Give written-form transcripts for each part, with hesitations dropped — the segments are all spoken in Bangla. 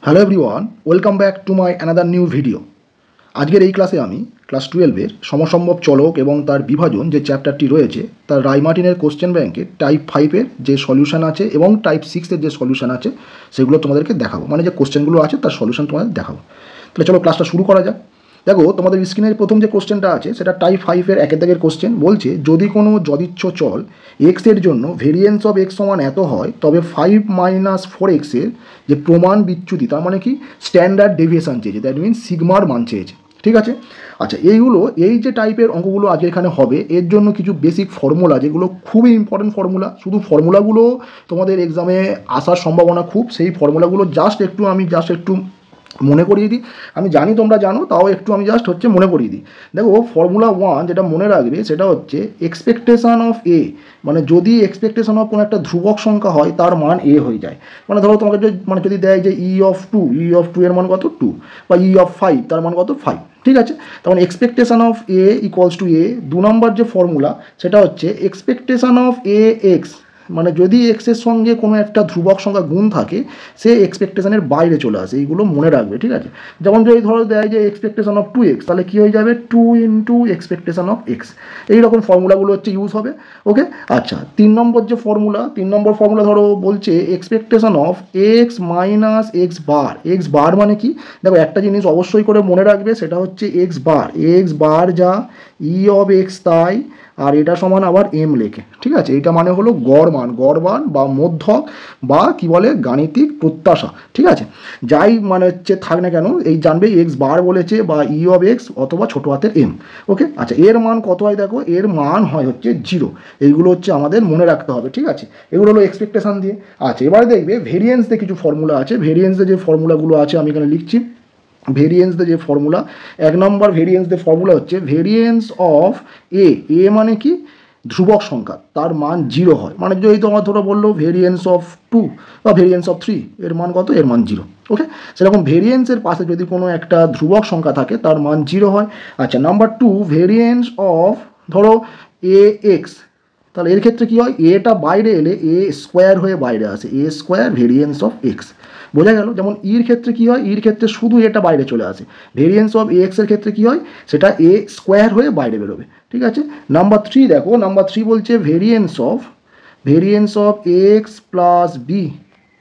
Hello everyone, welcome back to my another new video. আজকের এই ক্লাসে আমি ক্লাস 12-এর সমসম্ভব চলক এবং তার বিভাজন যে চ্যাপ্টারটি রয়েছে তার রায়মার্টিনের কোশ্চেন ব্যাংকে টাইপ 5-এর যে সলিউশন আছে এবং টাইপ 6-এর যে সলিউশন আছে সেগুলো তোমাদেরকে দেখাবো, মানে যে কোশ্চেনগুলো আছে তার সলিউশন তোমাদের দেখাবো। তাহলে চলো ক্লাসটা শুরু করা যাক। দেখো, তোমাদের স্ক্রিনের প্রথম যে কোশ্চেনটা আছে সেটা টাইপ 5-এর একের দাগের কোশ্চেন। বলছে যদি কোনো যদিচ্ছ চল এক্সের জন্য ভেরিয়েন্স অফ এক্স সমান এত হয় তবে 5 - 4x-এর যে প্রমাণ বিচ্যুতি, তার মানে কি স্ট্যান্ডার্ড ডেভিয়েশন চেয়েছে, দ্যাট মিনস সিগমার মান চেয়েছে। ঠিক আছে, আচ্ছা এই যে টাইপের অঙ্কগুলো আজকে এখানে হবে এর জন্য কিছু বেসিক ফর্মুলা, যেগুলো খুবই ইম্পর্টেন্ট ফর্মুলা, শুধু ফর্মুলাগুলো তোমাদের এক্সামে আসার সম্ভাবনা খুব, সেই ফর্মুলাগুলো আমি জাস্ট একটু মনে করিয়ে দিই। আমি জানি তোমরা জানো, তাও একটু আমি জাস্ট মনে করিয়ে দিই। দেখো, ফর্মুলা 1 যেটা মনে রাখবে সেটা হচ্ছে এক্সপেকটেশন অফ এ, মানে যদি এক্সপেকটেশন অফ কোনো একটা ধ্রুবক সংখ্যা হয় তার মান এ হয়ে যায়। মানে ধরো তোমাকে যদি দেয় যে ই অফ টু এর মান কত 2, বা ই অফ 5 তার মান কত 5। ঠিক আছে, তখন expectation of A equals to A. 2 number যে ফর্মুলা সেটা হচ্ছে এক্সপেকটেশন অফ এ এক্স, মানে যদি এক্সের সঙ্গে কোনো একটা ধ্রুবক সংখ্যা গুণ থাকে সে এক্সপেকটেশনের বাইরে চলে আসে। এইগুলো মনে রাখবে, ঠিক আছে। যেমন যদি ধরো দেয় যে এক্সপেকটেশন অফ 2x, তাহলে কী হয়ে যাবে 2 ইন্টু এক্সপেকটেশন অফ এক্স। এইরকম ফর্মুলাগুলো ইউজ হবে। ওকে, আচ্ছা 3 নম্বর যে ফর্মুলা ধরো বলছে expectation of x minus X bar মানে কি? দেখো, একটা জিনিস অবশ্যই করে মনে রাখবে, সেটা হচ্ছে এক্স বার যা ই অফ এক্স তাই, আর এটা সমান আবার এম লেখে। ঠিক আছে, এটা মানে হলো গড় মান বা মধ্যক বা কি বলে গাণিতিক প্রত্যাশা। ঠিক আছে, যাই মানে থাক না কেন, এই জানবে এক্স বার বলেছে বা ই অফ এক্স অথবা ছোটো হাতের এম। ওকে, আচ্ছা এর মান কত হয়? দেখো, এর মান হয় 0। এইগুলো আমাদের মনে রাখতে হবে। ঠিক আছে, এগুলো হলো এক্সপেকটেশন দিয়ে। আচ্ছা, এবারে দেখবে ভেরিয়েন্সে কিছু ফর্মুলা আছে। ভেরিয়েন্সে যে ফর্মুলাগুলো আছে আমি এখানে লিখছি। ভেরিয়েন্স যে ফর্মুলা, 1 নম্বর ভেরিয়েন্স ফর্মুলা হচ্ছে ভেরিয়েন্স অফ এ মানে কি ধ্রুবক সংখ্যা, তার মান 0 হয়। মানে যদি তোমার ধরো বললো ভেরিয়েন্স অফ 2 বা ভেরিয়েন্স অফ 3, এর মান কত? এর মান 0। ওকে, সেরকম ভেরিয়েন্সের পাশে যদি কোনো একটা ধ্রুবক সংখ্যা থাকে তার মান 0 হয়। আচ্ছা, নাম্বার 2 ভেরিয়েন্স অফ ধরো এ এক্স, তাহলে এর ক্ষেত্রে কী হয়? এটা বাইরে এলে এ স্কোয়ার হয়ে বাইরে আসে, এ স্কোয়ার ভেরিয়েন্স অফ এক্স। বোঝা গেল? যেমন ইর ক্ষেত্রে কী হয়? ইর ক্ষেত্রে শুধু এটা বাইরে চলে আসে। ভেরিয়েন্স অফ এক্সের ক্ষেত্রে কী হয়? সেটা এ স্কোয়ার হয়ে বাইরে বেরোবে। ঠিক আছে, নাম্বার 3 দেখো, নাম্বার 3 বলছে variance of x plus B.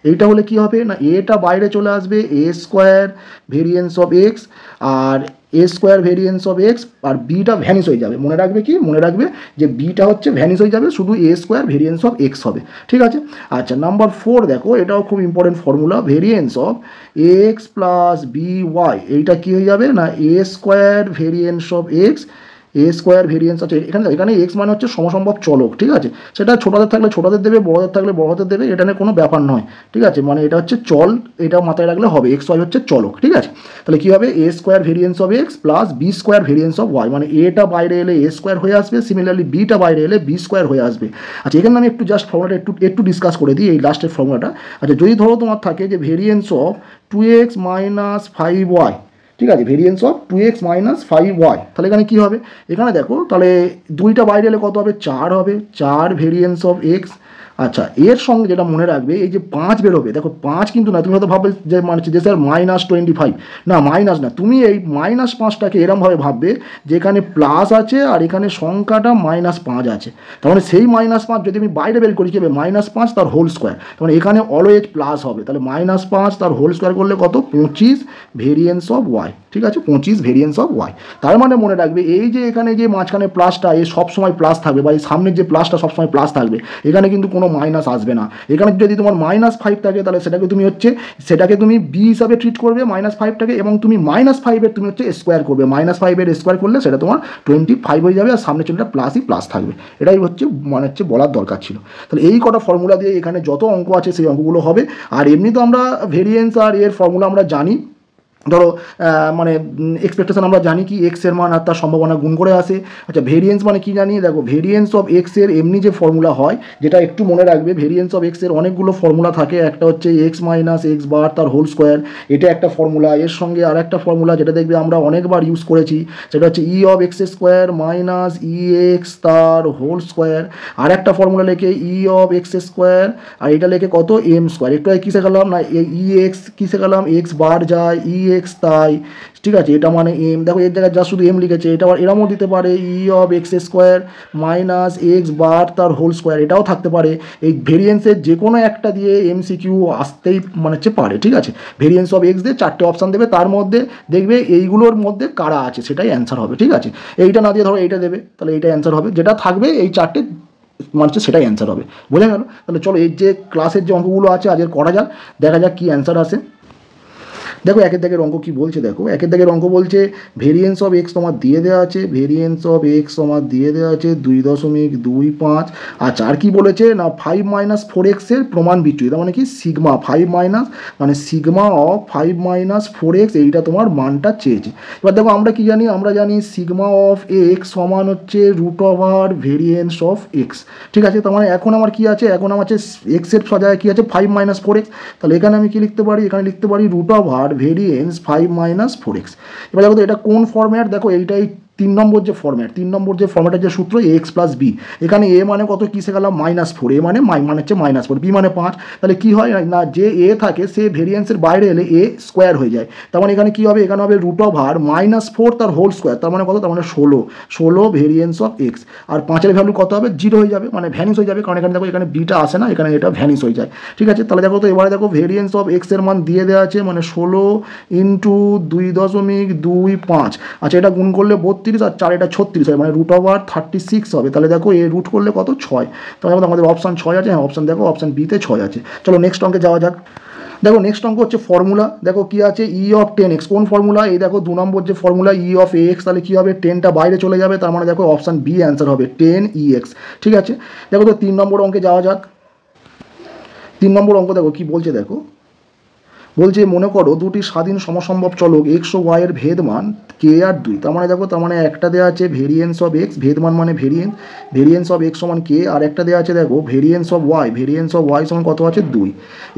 এইটা হলে কি হবে না, এটা বাইরে চলে আসবে, A square variance of X, আর A square variance of X, আর বিটা ভ্যানিশ হয়ে যাবে। মনে রাখবে যে বিটা ভ্যানিশ হয়ে যাবে, শুধু A square variance of x হবে। ঠিক আছে, আচ্ছা নাম্বার 4 দেখো, এটাও খুব important formula, variance of x plus B Y. এইটা কী হয়ে যাবে না, A square variance of X, A square variance আছে। এখানে এক্স মানে হচ্ছে সমসম্ভব চলক। ঠিক আছে, সেটা ছোটদের থাকলে ছোটদের দেবে, বড়দের থাকলে বড়দের দেবে, এটা নিয়ে কোনো ব্যাপার নয়। ঠিক আছে, মানে এটা চল, এটা মাথায় রাখলে হবে, এক্স ওয়াই চলক। ঠিক আছে, তাহলে কী হবে? A square variance of x plus B square variance of Y, মানে এটা বাইরে এলে এ স্কোয়ার হয়ে আসবে, সিমিলারলি বিটা বাইরে এলে বি স্কোয়ার হয়ে আসবে। আচ্ছা, এখানে আমি জাস্ট ফর্মুলাটা একটু ডিসকাস করে দিই, এই লাস্টের ফর্মুলাটা। আচ্ছা, যদি ধরো তোমার থাকে যে ভেরিয়েন্স অফ 2x - 5y, ঠিক আছে, ভেরিয়েন্স অফ 2x - 5y, তাহলে এখানে কী হবে? এখানে দেখো, তাহলে দুইটা বাইরে এলে কত হবে? 4 হবে, 4 ভেরিয়েন্স অফ এক্স। আচ্ছা, এর সঙ্গে যেটা মনে রাখবে, এই যে 5 বেরোবে, দেখো 5 কিন্তু না, তুমি হয়তো ভাববে যে মানে যে স্যার -25, না মাইনাস না, তুমি এই -5টাকে এরমভাবে ভাববে যেখানে প্লাস আছে আর এখানে সংখ্যাটা -5 আছে। তার মানে সেই -5 যদি আমি বাইরে বের করি, কী হবে? -5 তার হোল স্কোয়ার, তার মানে এখানে অলওয়েজ প্লাস হবে। তাহলে -5 তার হোল স্কোয়ার করলে কত? 25 ভেরিয়েন্স অফ ওয়াই। ঠিক আছে, 25 ভেরিয়েন্স অফ ওয়াই। তার মানে মনে রাখবে এই যে এখানে যে মাঝখানে প্লাসটা, এ সবসময় প্লাস থাকবে, বা এই সামনের যে প্লাসটা সবসময় প্লাস থাকবে, এখানে কিন্তু কোনো মাইনাস আসবে না। এখানে যদি তোমার -5 থাকে তাহলে সেটাকে তুমি বি হিসাবে ট্রিট করবে -5টাকে, এবং তুমি -5-এর তুমি স্কোয়ার করবে, -5-এর স্কোয়ার করলে সেটা তোমার 25 হয়ে যাবে, আর সামনে চলটা প্লাস থাকবে। এটাই বলার দরকার ছিল। তাহলে এই কটা ফর্মুলা দিয়ে এখানে যত অঙ্ক আছে সেই অঙ্কগুলো হবে। আর এমনি তো আমরা ভেরিয়েন্স আর এর ফর্মুলা আমরা জানি, ধরো মানে এক্সপেকটেশন আমরা জানি কি এক্স এর মান আর তার সম্ভাবনা গুণ করে আসে। আচ্ছা ভেরিয়েন্স মানে কি জানি, দেখো ভেরিয়েন্স অফ এক্স এর এমনি যে ফর্মুলা হয়, যেটা একটু মনে রাখবে, ভেরিয়েন্স অফ এক্স এর অনেকগুলো ফর্মুলা থাকে। একটা হচ্ছে এক্স মাইনাস এক্স বার তার হোল স্কোয়ার, এটা একটা ফর্মুলা। এর সঙ্গে আর একটা ফর্মুলা যেটা দেখবে আমরা অনেকবার ইউজ করেছি, সেটা হচ্ছে ই of X square minus E x তার হোল স্কোয়ার। আর একটা ফর্মুলা লেখে ই অফ এক্স স্কোয়ার, আর এটা লেখে কত এম স্কোয়ার। একটু আগে কী শেখালাম না, ই এক্স কী শেখালাম, এক্স বার যায় ই এক্স তাই, ঠিক আছে, এটা মানে এম। দেখো এর জায়গায় যা শুধু এম লিখেছে, এটা আবার এরমও দিতে পারে E of X square minus X bar তার হোল স্কোয়ার, এটাও থাকতে পারে। এই ভেরিয়েন্সের যে কোনো একটা দিয়ে এমসিকিউ আসতেই মানে হচ্ছে পারে, ঠিক আছে। ভেরিয়েন্স অফ এক্স দিয়ে 4টে অপশান দেবে, তার মধ্যে দেখবে এইগুলোর মধ্যে কারা আছে সেটাই অ্যান্সার হবে, ঠিক আছে। এইটা না দিয়ে ধরো এইটা দেবে, তাহলে এইটা অ্যান্সার হবে। যেটা থাকবে এই 4টে মানে সেটাই অ্যান্সার হবে, বোঝা গেল? তাহলে চলো এই যে ক্লাসের যে অঙ্কগুলো আছে আজকের করা যাক, দেখা যাক কী অ্যান্সার আসে। দেখো একের দাগের অঙ্ক কি বলছে, দেখো একের দাগের অঙ্ক বলছে ভেরিয়েন্স অফ এক্স তোমার দিয়ে দেওয়া আছে, ভেরিয়েন্স অফ এক্স তোমার দিয়ে দেওয়া আছে 2.25। আচ্ছা আর কি বলেছে না 5 মাইনাস 4x এর প্রমাণ বিচ্যুতি, তার মানে কি সিগমা 5 মাইনাস মানে সিগমা অফ 5 মাইনাস 4x, এইটা তোমার মানটা চেয়েছে। এবার দেখো আমরা কি জানি, আমরা জানি সিগমা অফ এক্স সমান হচ্ছে root over variance of x, ঠিক আছে। তার মানে এখন আমার কি আছে, এখন আমার আছে এক্সের সজায় কি আছে 5 মাইনাস 4x, তাহলে এখানে আমি কি লিখতে পারি, এখানে লিখতে পারি root over variance 5 minus 4x। এবার দেখো তো এটা কোন ফর্ম্যাট, দেখো এইটাই 3 নম্বর যে ফর্ম্যাট, 3 নম্বর যে ফর্ম্যাটের যে সূত্র এক্স প্লাস বি, এখানে এ মানে কত কী শেখালাম -4, এ মানে মানে হচ্ছে -4, বি মানে 5, তাহলে কি হয় না যে এ থাকে সে ভেরিয়েন্সের বাইরে এলে এ স্কোয়ার হয়ে যায়। তার মানে এখানে কী হবে, এখানে হবে রুট ওভার -4 তার হোল স্কোয়ার, তার মানে কত, তার মানে 16 ভেরিয়েন্স অফ এক্স। আর 5-এর ভ্যালু কত হবে, 0 হয়ে যাবে, মানে ভ্যানিস হয়ে যাবে, কারণ এখানে দেখো এখানে বিটা আসে না, এখানে এটা ভ্যানিস হয়ে যায়, ঠিক আছে। তাহলে দেখো তো এবারে দেখো ভেরিয়েন্স অফ এক্স এর মান দিয়ে দেওয়া আছে, মানে 16 ইন্টু 2.25। আচ্ছা এটা গুণ করলে 32 আর 4 এটা 36 হয়, মানে রুট ওভার 36 হবে। তাহলে দেখো এ রুট করলে কত 6, তাহলে আমাদের অপশান 6 আছে, হ্যাঁ অপশান দেখো অপশান বিতে 6 আছে। চলো নেক্সট অঙ্কে যাওয়া যাক। দেখো নেক্সট অঙ্ক হচ্ছে ফর্মুলা, দেখো কি আছে ই অফ 10x, কোন ফর্মুলা, এই দেখো 2 নম্বর যে ফর্মুলা ই অফ এক্স, তাহলে কী হবে 10টা বাইরে চলে যাবে, তার মানে দেখো অপশান বি অ্যান্সার হবে 10ex, ঠিক আছে। দেখো তো 3 নম্বর অঙ্কে যাওয়া যাক। 3 নম্বর অঙ্ক দেখো কি বলছে, দেখো বলছে মনে করো দুটি স্বাধীন সমসম্ভব চলক এক্স ও ওয়াই এর ভেদমান কে আর 2, তার মানে দেখো তার মানে একটা দেওয়া আছে ভেরিয়েন্স অফ এক্স, ভেদমান মানে ভেরিয়েন্স অফ এক্স সমান কে, আর একটা দেওয়া আছে দেখো ভেরিয়েন্স অফ ওয়াই সমান কত আছে 2।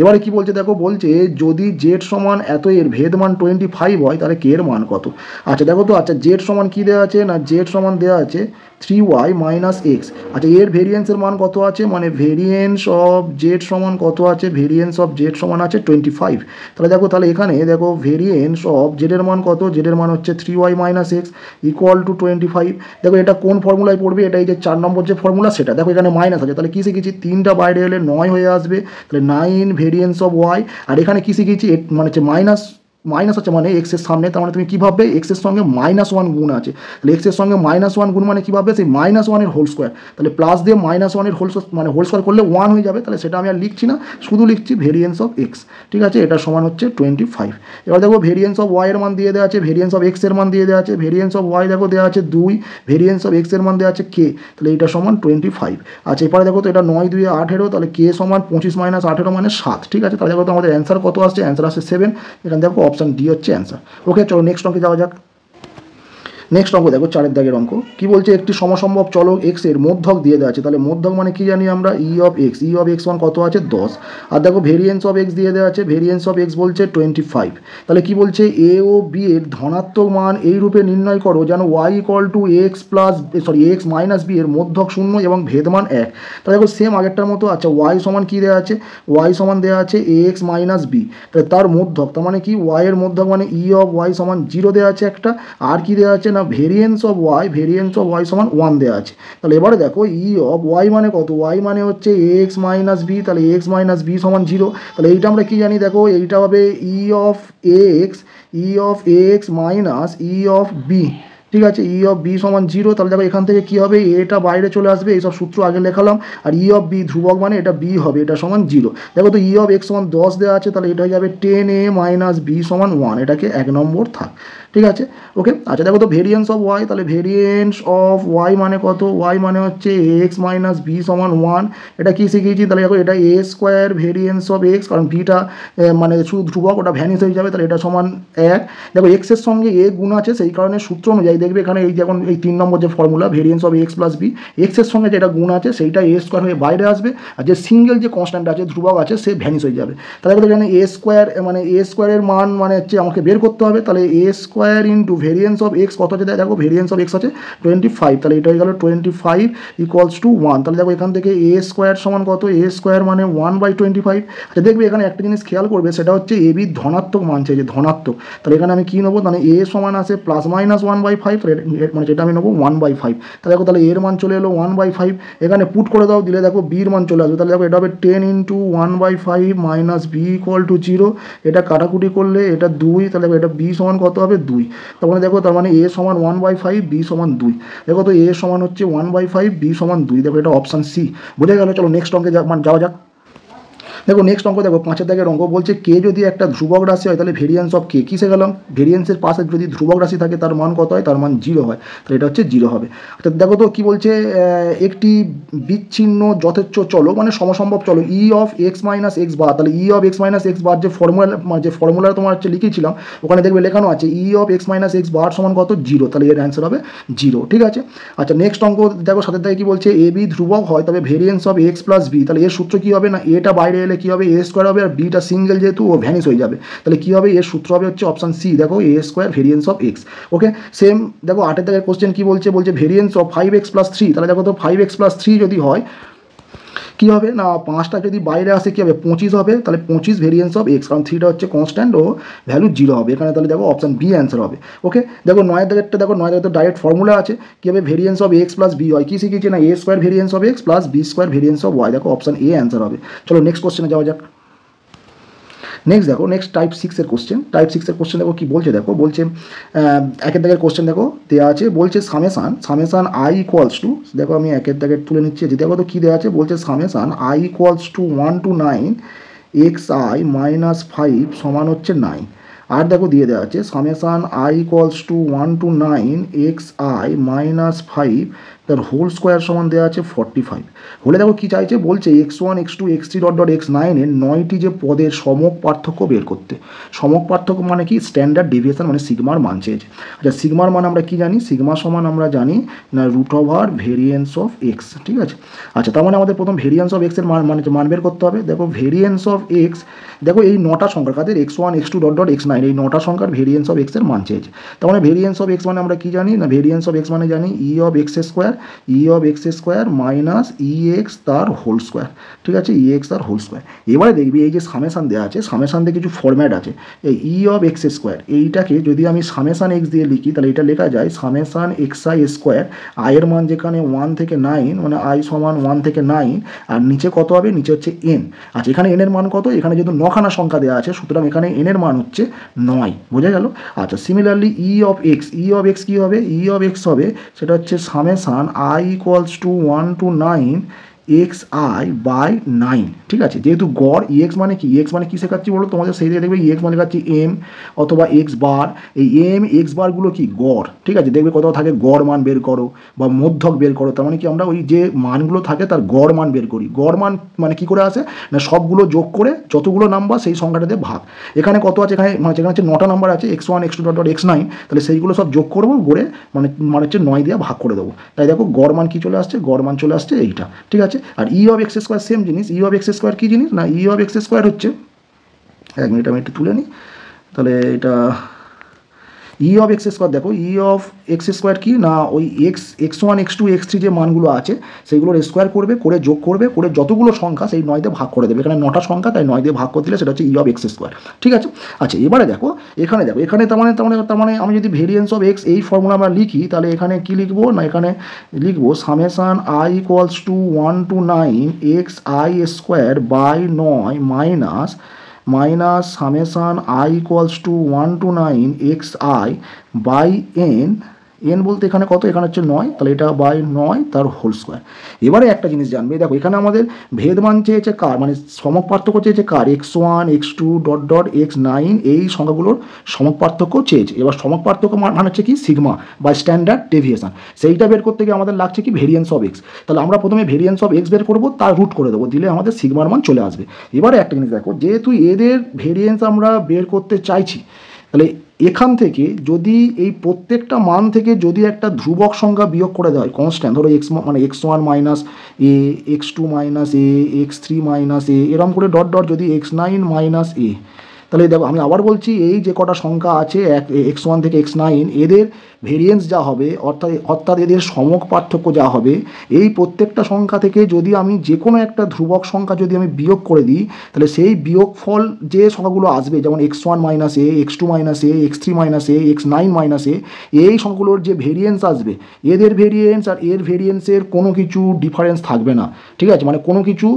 এবারে কি বলছে, দেখো বলছে যদি জেড সমান এত এর ভেদমান 25 হয় তাহলে কে এর মান কত। আচ্ছা দেখো তো, আচ্ছা জেড সমান কি দেওয়া আছে না, জেড সমান দেওয়া আছে 3y মাইনাস এক্স। আচ্ছা এর ভেরিয়েন্সের মান কত আছে, মানে ভেরিয়েন্স অফ জেড সমান কত আছে, ভেরিয়েন্স অফ জেড সমান আছে 25। তাহলে দেখো তাহলে এখানে দেখো ভেরিয়েন্স অফ জেডের মান কত, জেডের মান হচ্ছে 3y minus x equal two 25। দেখো এটা কোন ফর্মুলায় পড়বে, এটা এই যে 4 নম্বর যে ফর্মুলা সেটা, দেখো এখানে মাইনাস আছে, তাহলে কী শিখেছি 3টা বাইরে এলে 9 হয়ে আসবে, তাহলে 9 ভেরিয়েন্স অফ ওয়াই। আর এখানে কী শিখেছি মানে হচ্ছে মাইনাস আছে মানে এক্সের সামনে, তার মানে তুমি কী ভাববে এক্সের সঙ্গে -1 গুণ আছে, তাহলে এক্সের সঙ্গে -1 গুণ মানে কী ভাববে সেই -1 এর হোল স্কোয়ার, তাহলে প্লাস দিয়ে -1 এর হোল মানে হোল স্কোয়ার করলে 1 হয়ে যাবে, তাহলে সেটা আমি আর লিখছি না, শুধু লিখছি ভেরিয়েন্স অফ এক্স, ঠিক আছে, এটা সমান হচ্ছে 25। এবার দেখো ভেরিয়েন্স অফ ওয়াই এর মান দিয়ে দেওয়া আছে, ভেরিয়েন্স অফ এক্স এর মান দিয়ে দেওয়া আছে, ভেরিয়েন্স অফ ওয়াই দেখো দেওয়া আছে 2, ভেরিয়েন্স অফ এক্স এর মান দেওয়া আছে কে, তাহলে এটা সমান 25। আচ্ছা এবারে দেখো তো এটা 9 2 18, তাহলে কে সমান 25 মাইনাস 18 মানে 7, ঠিক আছে। তাহলে দেখো তো আমাদের অ্যান্সার কত আসছে, অ্যান্সার আসছে 7, এখানে দেখো অপশান ডি হচ্ছে অ্যান্সার। ওকে চলো নেক্সট অঙ্কে যাওয়া যাক। নেক্সট অঙ্ক দেখো 4 দাগের অঙ্ক কি বলছে, একটি সমসম্ভব চলক এক্স এর মধ্যক দিয়ে দেওয়া আছে, তাহলে মধ্যক মানে কি জানি আমরা ই অফ এক্স মান কত আছে 10। আর দেখো ভেরিয়েন্স অফ এক্স দিয়ে দেওয়া আছে, ভেরিয়েন্স অফ এক্স বলছে 25। তাহলে কি বলছে এ ও বি এর ধনাত্মক মান এই রূপে নির্ণয় করো যেন y equal to x minus b এর মধ্যক 0 এবং ভেদমান 1। তাহলে দেখো সেম আগেরটার মতো। আচ্ছা ওয়াই সমান কি দেওয়া আছে, ওয়াই সমান দেওয়া আছে এক্স মাইনাস বি, তাহলে তার মধ্যক তার মানে কি ওয়াই এর মধ্যক মানে ই অফ ওয়াই সমান 0 দেওয়া আছে একটা, আর কি দেওয়া আছে না ভেরিয়েন্স অফ ওয়াই সমান 1 দেওয়া আছে। তাহলে এবারে দেখো ই অফ ওয়াই মানে কত, ওয়াই মানে হচ্ছে এক্স মাইনাস বি, তাহলে এক্স মাইনাস বি সমান 0। তাহলে এইটা আমরা কি জানি, দেখো এইটা হবে E of x minus E of b, ঠিক আছে, ই অফ বি সমান 0। তাহলে দেখো এখান থেকে কী হবে, এটা বাইরে চলে আসবে, এইসব সূত্র আগে লেখালাম, আর ই অফ বি ধ্রুবক মানে এটা বি হবে, এটা সমান 0। দেখো তো ই অফ এক্স সমান 10 দেওয়া আছে, তাহলে এটা হয়ে যাবে 10a মাইনাস বি সমান 1, এটাকে 1 নম্বর থাক, ঠিক আছে ওকে। আচ্ছা দেখো তো ভেরিয়েন্স অফ ওয়াই, তাহলে ভেরিয়েন্স অফ ওয়াই মানে কত, ওয়াই মানে হচ্ছে এক্স মাইনাস বি সমান 1। এটা কি শিখিয়েছি, তাহলে দেখো এটা এ স্কোয়ার ভেরিয়েন্স অফ এক্স, কারণ বিটা মানে শুধু ধ্রুবক, ওটা ভ্যানিশ হয়ে যাবে, তাহলে এটা সমান 1। দেখো এক্সের সঙ্গে এ গুণ আছে, সেই কারণে সূত্র অনুযায়ী দেখবে এখানে এই যখন এই 3 নম্বর যে formula variance of x plus b, এক্সের সঙ্গে যেটা গুণ আছে সেইটা এ স্কোয়ার হয়ে বাইরে আসবে, আর যে সিঙ্গেল যে কনস্ট্যান্ট আছে ধ্রুবক আছে সে ভ্যানিশ হয়ে যাবে। তাহলে এখানে এ স্কোয়ার মানে এ স্কোয়ারের মান মানে হচ্ছে আমাকে বের করতে হবে, তাহলে A square into variance of X কত আছে দেখো, ভেরিয়েন্স অফ এক্স আছে 25, তাহলে এটা হয়ে গেল 25 ইকুয়ালস টু 1। তাহলে দেখো এখান থেকে এ স্কোয়ার সমান কত, এ স্কোয়ার মানে 1/25। আচ্ছা দেখবে এখানে একটা জিনিস খেয়াল করবে, সেটা হচ্ছে এ বি ধনাত্মক মান চাইছে, ধনাত্মক। তাহলে এখানে আমি কী নেবো, তাহলে এ সমান আছে প্লাস মাইনাস 1/5, মানে যেটা আমি নেবো 1/5। তাহলে দেখো তাহলে এর মান চলে এলো 1/5, এখানে পুট করে দাও, দিলে দেখো বির মান চলে আসবে। তাহলে দেখো এটা হবে 10 into 1/5 minus b equal to 0। এটা কাটাকুটি করলে এটা 2, তাহলে দেখো এটা বি সমান কত হবে 2। তার দেখো তার মানে এ সমান 1/5, বি সমান 2। দেখো তো এ সমান হচ্ছে 1/5, বি সমান 2। দেখো এটা অপশান সি, বোঝা গেল। চলো নেক্সট অঙ্কে যাওয়া যাক। দেখো নেক্সট অঙ্ক দেখো 5 দাগের অঙ্ক বলছে কে যদি একটা ধ্রুবক রাশি হয় তাহলে ভেরিয়েন্স অফ কে, কিসে গেলাম, ভেরিয়েন্সের পাশে যদি ধ্রুবক রাশি থাকে তার মান কত হয়, তার মান 0 হয়, তাহলে এটা হচ্ছে 0 হবে। অর্থাৎ দেখো তো কী বলছে, একটি বিচ্ছিন্ন যথেচ্ছ চলক মানে সমসম্ভব চলক E of x minus X bar, তাহলে E of x minus X bar যে ফর্মুলা তোমার হচ্ছে লিখেছিলাম ওখানে দেখবে লেখানো আছে E of x minus X bar সমান কত 0, তাহলে এর অ্যান্সার হবে 0। ঠিক আছে। আচ্ছা নেক্সট অঙ্ক দেখো 7 দাগে কী বলছে, এ বি ধ্রুবক হয় তবে variance of x plus b, তাহলে এর সূত্র কী হবে না, এটা বাইরে এলে কী হবে, এ স্কোয়ার হবে, আর বিটা সিঙ্গেল যেহেতু ও ভ্যানিশ হয়ে যাবে, তাহলে কী হবে, এর সূত্র হবে হচ্ছে অপশান সি, দেখো A square variance of X. Okay same দেখো 8 দাগের কোশ্চেন কী বলছে, ভেরিয়েন্স অফ 5x প্লাস 3, তাহলে দেখো তো 5x প্লাস 3 যদি হয় কী হবে না, 5টা যদি বাইরে আসে কী হবে 25 হবে, তাহলে 25 ভেরিয়েন্স অফ এক্স, কারণ 3টা হচ্ছে কনস্ট্যান্ট ও ভ্যালু 0 হবে এখানে, তাহলে দেখো অপশান বি অ্যান্সার হবে। ওকে দেখো 9 দাগেরটা দেখো, 9 দাগের তো ডাইরেক্ট ফর্মুলা আছে, কী হবে variance of x plus B হয়, কী শিখেছি না A square variance of x plus B square variance of Y, দেখো অপশান এ অ্যান্সার হবে। চলো নেক্সট কোশ্চেনে যাওয়া যাক। নেক্সট দেখো নেক্সট টাইপ 6-এর কোশ্চেন, টাইপ 6-এর কোশ্চেন দেখো কী বলছে, দেখো বলছে 1 দাগের কোশ্চেন দেখো দেওয়া আছে, বলছে সামেশান আই ইকুয়ালস টু, দেখো আমি 1 দাগের তুলে নিচ্ছি, যে দেখো তো কী দেওয়া আছে, বলছে summation i equals to 1 to 9 x I minus 5 সমান হচ্ছে 9। আর দেখো দিয়ে দেওয়া আছে summation i equals to 1 to 9 x I minus 5 তার হোল স্কোয়ার সমান দেওয়া আছে 45। হলে দেখো কী চাইছে, বলছে x1 x2 x3 dot dot x9 এর 9টি যে পদের সমক পার্থক্য বের করতে। সমক পার্থক্য মানে কি, স্ট্যান্ডার্ড ডেভিয়েশন মানে সিগমার মান চেয়েছে। আচ্ছা সিগমার মান আমরা কি জানি, সিগমা সমান আমরা জানি না root over variance of x. ঠিক আছে। আচ্ছা তার মানে আমাদের প্রথম ভেরিয়েন্স অফ এক্সের মান বের করতে হবে। দেখো ভেরিয়েন্স অফ এক্স, দেখো এই 9টা সংখ্যার কাদের x1 x2 dot dot x9 এই 9টা সংখ্যার ভেরিয়েন্স অফ এক্সের মান চেয়েছে। তার মানে ভেরিয়েন্স অফ এক্স মানে আমরা কি জানি না, ভেরিয়েন্স অফ এক্স মানে জানি ই of X square minus E x তার হোল স্কোয়ার। ঠিক আছে, ই এক্স তার হোল স্কোয়ার। এবারে দেখবি এই যে সামেশান দেওয়া আছে, সামেশান দিয়ে কিছু ফরম্যাট আছে, এই ই অফ এক্স স্কোয়ার এইটাকে যদি আমি সামেশান এক্স দিয়ে লিখি তাহলে এটা লেখা যায় সামেশান এক্স আই স্কোয়ার, আয়ের মান যেখানে 1 থেকে 9 মানে আই সমান 1 থেকে 9, আর নিচে কত হবে, নিচে হচ্ছে এন। আচ্ছা এখানে এন এর মান কত, এখানে যেহেতু 9খানা সংখ্যা দেওয়া আছে সুতরাং এখানে এন এর মান হচ্ছে 9, বোঝা গেল। আচ্ছা সিমিলারলি ই অফ এক্স কী হবে, ই অফ এক্স হবে সেটা হচ্ছে summation i equals to 1 to 9 x i by 9। ঠিক আছে, যেহেতু গড় ইএক্স মানে কি, ইএক্স মানে কি শেখাচ্ছি বলো তোমাদের, সেই দিকে দেখবে ইএক্স মানে লেখাচ্ছি এম অথবা এক্স বার, এই এম এক্স বারগুলো কি গড়। ঠিক আছে, দেখবে কোথাও থাকে গড় মান বের করো বা মধ্যক বের করো, তার মানে কি আমরা ওই যে মানগুলো থাকে তার গড় মান বের করি। গড় মান মানে কি করে আসে না, সবগুলো যোগ করে যতগুলো নাম্বার সেই সংখ্যাটাতে ভাগ। এখানে কত আছে, এখানে মানে যেখানে হচ্ছে 9টা নাম্বার আছে x1 x2 dot dot x9, তাহলে সেইগুলো সব যোগ করবো করে মানে হচ্ছে 9 দিয়ে ভাগ করে দেবো। তাই দেখো গড় মান কি চলে আসছে, গড় মান চলে আসছে এইটা। ঠিক আছে, আর E of X square same জিনিস, ই অফ এক্স স্কোয়ার কী জিনিস না, ই অফ এক্স স্কোয়ার হচ্ছে, 1 মিনিট আমি একটু তুলে নিই, তাহলে এটা ই অফ এক্স স্কোয়ার, দেখো ই অফ এক্স স্কোয়ার কি না, ওই x1 x2 x3 যে মানগুলো আছে সেইগুলোর স্কোয়ার করবে, করে যোগ করবে, করে যতগুলো সংখ্যা সেই 9 দিয়ে ভাগ করে দেবে। এখানে 9টা সংখ্যা তাই 9 দিয়ে ভাগ করে দিলে সেটা হচ্ছে ই অফ এক্স স্কোয়ার। ঠিক আছে। আচ্ছা এবারে দেখো এখানে তার মানে আমি যদি ভেরিয়েন্স অফ এক্স এই ফর্মুলা আমরা লিখি তাহলে এখানে কি লিখবো না, এখানে লিখবো summation i equals to 1 to 9 x i square by 9 minus summation i equals to 1 to 9 x i by n n বলতে এখানে কত, এখানে হচ্ছে 9, তাহলে এটা বাই 9 তার হোল স্কোয়ার। এবারে একটা জিনিস জানবে, দেখো এখানে আমাদের ভেদমান চেয়েছে কার, মানে সমক পার্থক্য চেয়েছে কার, x1 x2 dot dot x9 এই সংখ্যাগুলোর সমক পার্থক্য চেয়েছে। এবার সমক পার্থক্য মানে হচ্ছে কি সিগমা বা স্ট্যান্ডার্ড ডেভিয়েশন, সেইটা বের করতে গিয়ে আমাদের লাগছে কি ভেরিয়েন্স অফ এক্স। তাহলে আমরা প্রথমে ভেরিয়েন্স অফ এক্স বের করবো, তার রুট করে দেবো, দিলে আমাদের সিগমার মান চলে আসবে। এবারে একটা জিনিস দেখো, যেহেতু এদের ভেরিয়েন্স আমরা বের করতে চাইছি, তাহলে এখান থেকে যদি এই প্রত্যেকটা মান থেকে যদি একটা ধ্রুবক সংখ্যা বিয়োগ করে দেওয়া হয় কনস্ট্যান্ট, ধরো এক্স মানে x1 মাইনাস এ, x2 মাইনাস এ, x3 মাইনাস এ, এরকম করে ডট ডট যদি x9 মাইনাস এ, তাহলে দেখো আমি আবার বলছি, এই যে কটা সংখ্যা আছে x1 থেকে x9 এদের ভেরিয়েন্স যা হবে, অর্থাৎ এদের সমক পার্থক্য যা হবে, এই প্রত্যেকটা সংখ্যা থেকে যদি আমি যে কোনো একটা ধ্রুবক সংখ্যা যদি আমি বিয়োগ করে দিই, তাহলে সেই বিয়োগফল যে সংখ্যাগুলো আসবে, যেমন x1 মাইনাস এ, x2 মাইনাস এ, x3 মাইনাস এ, x9 মাইনাস এ, এই সংখ্যাগুলোর যে ভেরিয়েন্স আসবে, এদের ভেরিয়েন্স আর এর ভেরিয়েন্সের কোনো কিছু ডিফারেন্স থাকবে না, ঠিক আছে, মানে কোনো কিছু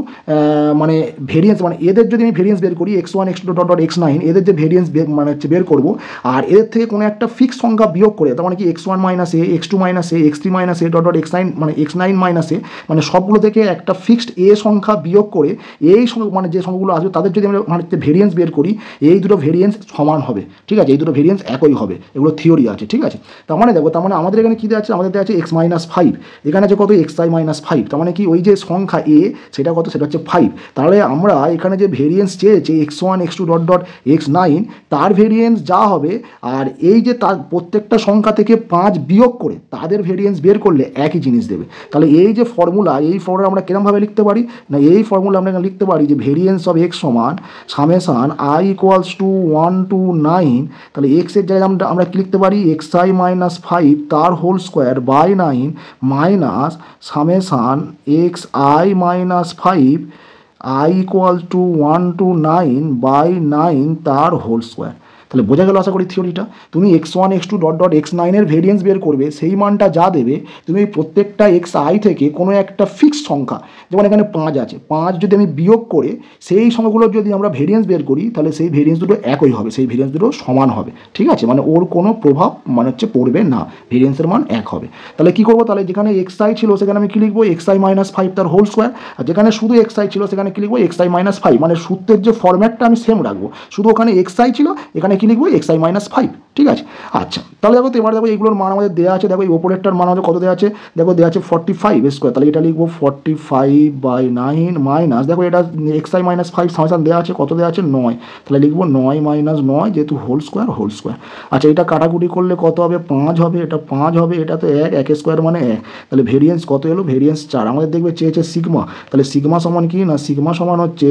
মানে ভেরিয়েন্স, মানে এদের যদি আমি ভেরিয়েন্স বের করি x1 x2 dot dot x9, এদের যে ভেরিয়েন্স মানে হচ্ছে বের করবো, আর এদের থেকে কোনো একটা ফিক্স সংখ্যা বিয়োগ করে, তার মানে কি x1 minus A, x2 minus A, x3 minus A dot dot x9, মানে x9 মাইনাস এ, মানে সবগুলো থেকে একটা ফিক্সড এ সংখ্যা বিয়োগ করে এই মানে যে সংখ্যাগুলো আসবে তাদের যদি আমরা মানে ভেরিয়েন্স বের করি, এই দুটো ভেরিয়েন্স সমান হবে, ঠিক আছে, এই দুটো ভেরিয়েন্স একই হবে, এগুলো থিওরি আছে, ঠিক আছে। তার মানে দেখো, তার মানে আমাদের এখানে কী দেওয়া আছে, আমাদের দেওয়া আছে x মাইনাস 5, এখানে আছে কত xi মাইনাস 5, তার মানে কি ওই যে সংখ্যা এ সেটা কত, সেটা হচ্ছে 5। তাহলে আমরা এখানে যে ভেরিয়েন্স চেয়েছে x1 x2 dot dot x9, তার ভেরিয়েন্স যা হবে, আর এই যে তার প্রত্যেকটা সংখ্যা থেকে 5 বিয়োগ করে তাদের ভেরিয়েন্স বের করলে একই জিনিস দেবে। তাহলে এই যে ফর্মুলা, এই ফর্মুলা আমরা কিরমভাবে লিখতে পারি না, এই ফর্মুলা আমরা লিখতে পারি যে ভেরিয়েন্স অফ এক্স সমান summation i equals to 1 to 9, তাহলে এক্সের জায়গায় আমরা কি লিখতে পারি, xi মাইনাস 5 তার whole square by 9 minus summation xi minus 5 i equal to 1 to 9 বাই 9 তার হোল স্কোয়ার। তাহলে বোঝা গেল আশা করি থিওরিটা। তুমি x1 x2 dot dot x9 এর ভেরিয়েন্স বের করবে, সেই মানটা যা দেবে তুমি প্রত্যেকটা xi থেকে কোনো একটা ফিক্সড সংখ্যা, যেমন এখানে 5 আছে, 5 যদি আমি বিয়োগ করে সেই সংখ্যাগুলোর যদি আমরা ভেরিয়েন্স বের করি, তাহলে সেই ভেরিয়েন্স দুটো একই হবে, সেই ভেরিয়েন্স দুটো সমান হবে, ঠিক আছে, মানে ওর কোনো প্রভাব মানে হচ্ছে পড়বে না, ভেরিয়েন্সের মান এক হবে। তাহলে কী করবো, তাহলে যেখানে xi ছিল সেখানে আমি কী লিখবো, xi মাইনাস 5 তার হোল স্কোয়ার, আর যেখানে শুধু xi ছিল সেখানে কী লিখবো, xi মাইনাস 5, মানে সূত্রের যে ফরম্যাটটা আমি সেম রাখবো, শুধু ওখানে xi ছিল, এখানে কি লিখবো xi মাইনাস 5, ঠিক আছে। আচ্ছা, তাহলে দেখো এবার দেখো এইগুলোর মান আমাদের দেওয়া আছে, দেখো এই ওপরেরটার মান আমাদের কত দেওয়া আছে, দেখো দেওয়া আছে 45 স্কোয়ার, তাহলে এটা লিখবো 45 বাই 9 মাইনাস, দেখো এটা xi মাইনাস 5 সামেশান দেওয়া আছে, কত দেওয়া আছে 9, তাহলে লিখবো 9 মাইনাস 9, যেহেতু হোল স্কোয়ার হোল স্কোয়ার। আচ্ছা, এটা কাটাকুটি করলে কত হবে, 5 হবে, এটা 5 হবে, এটা তো 1 স্কোয়ার মানে 1, তাহলে ভেরিয়েন্স কত এলো, ভেরিয়েন্স 4। আমাদের দেখবে চেয়েছে সিগমা, তাহলে সিগমা সমান কি না, সিগমা সমান হচ্ছে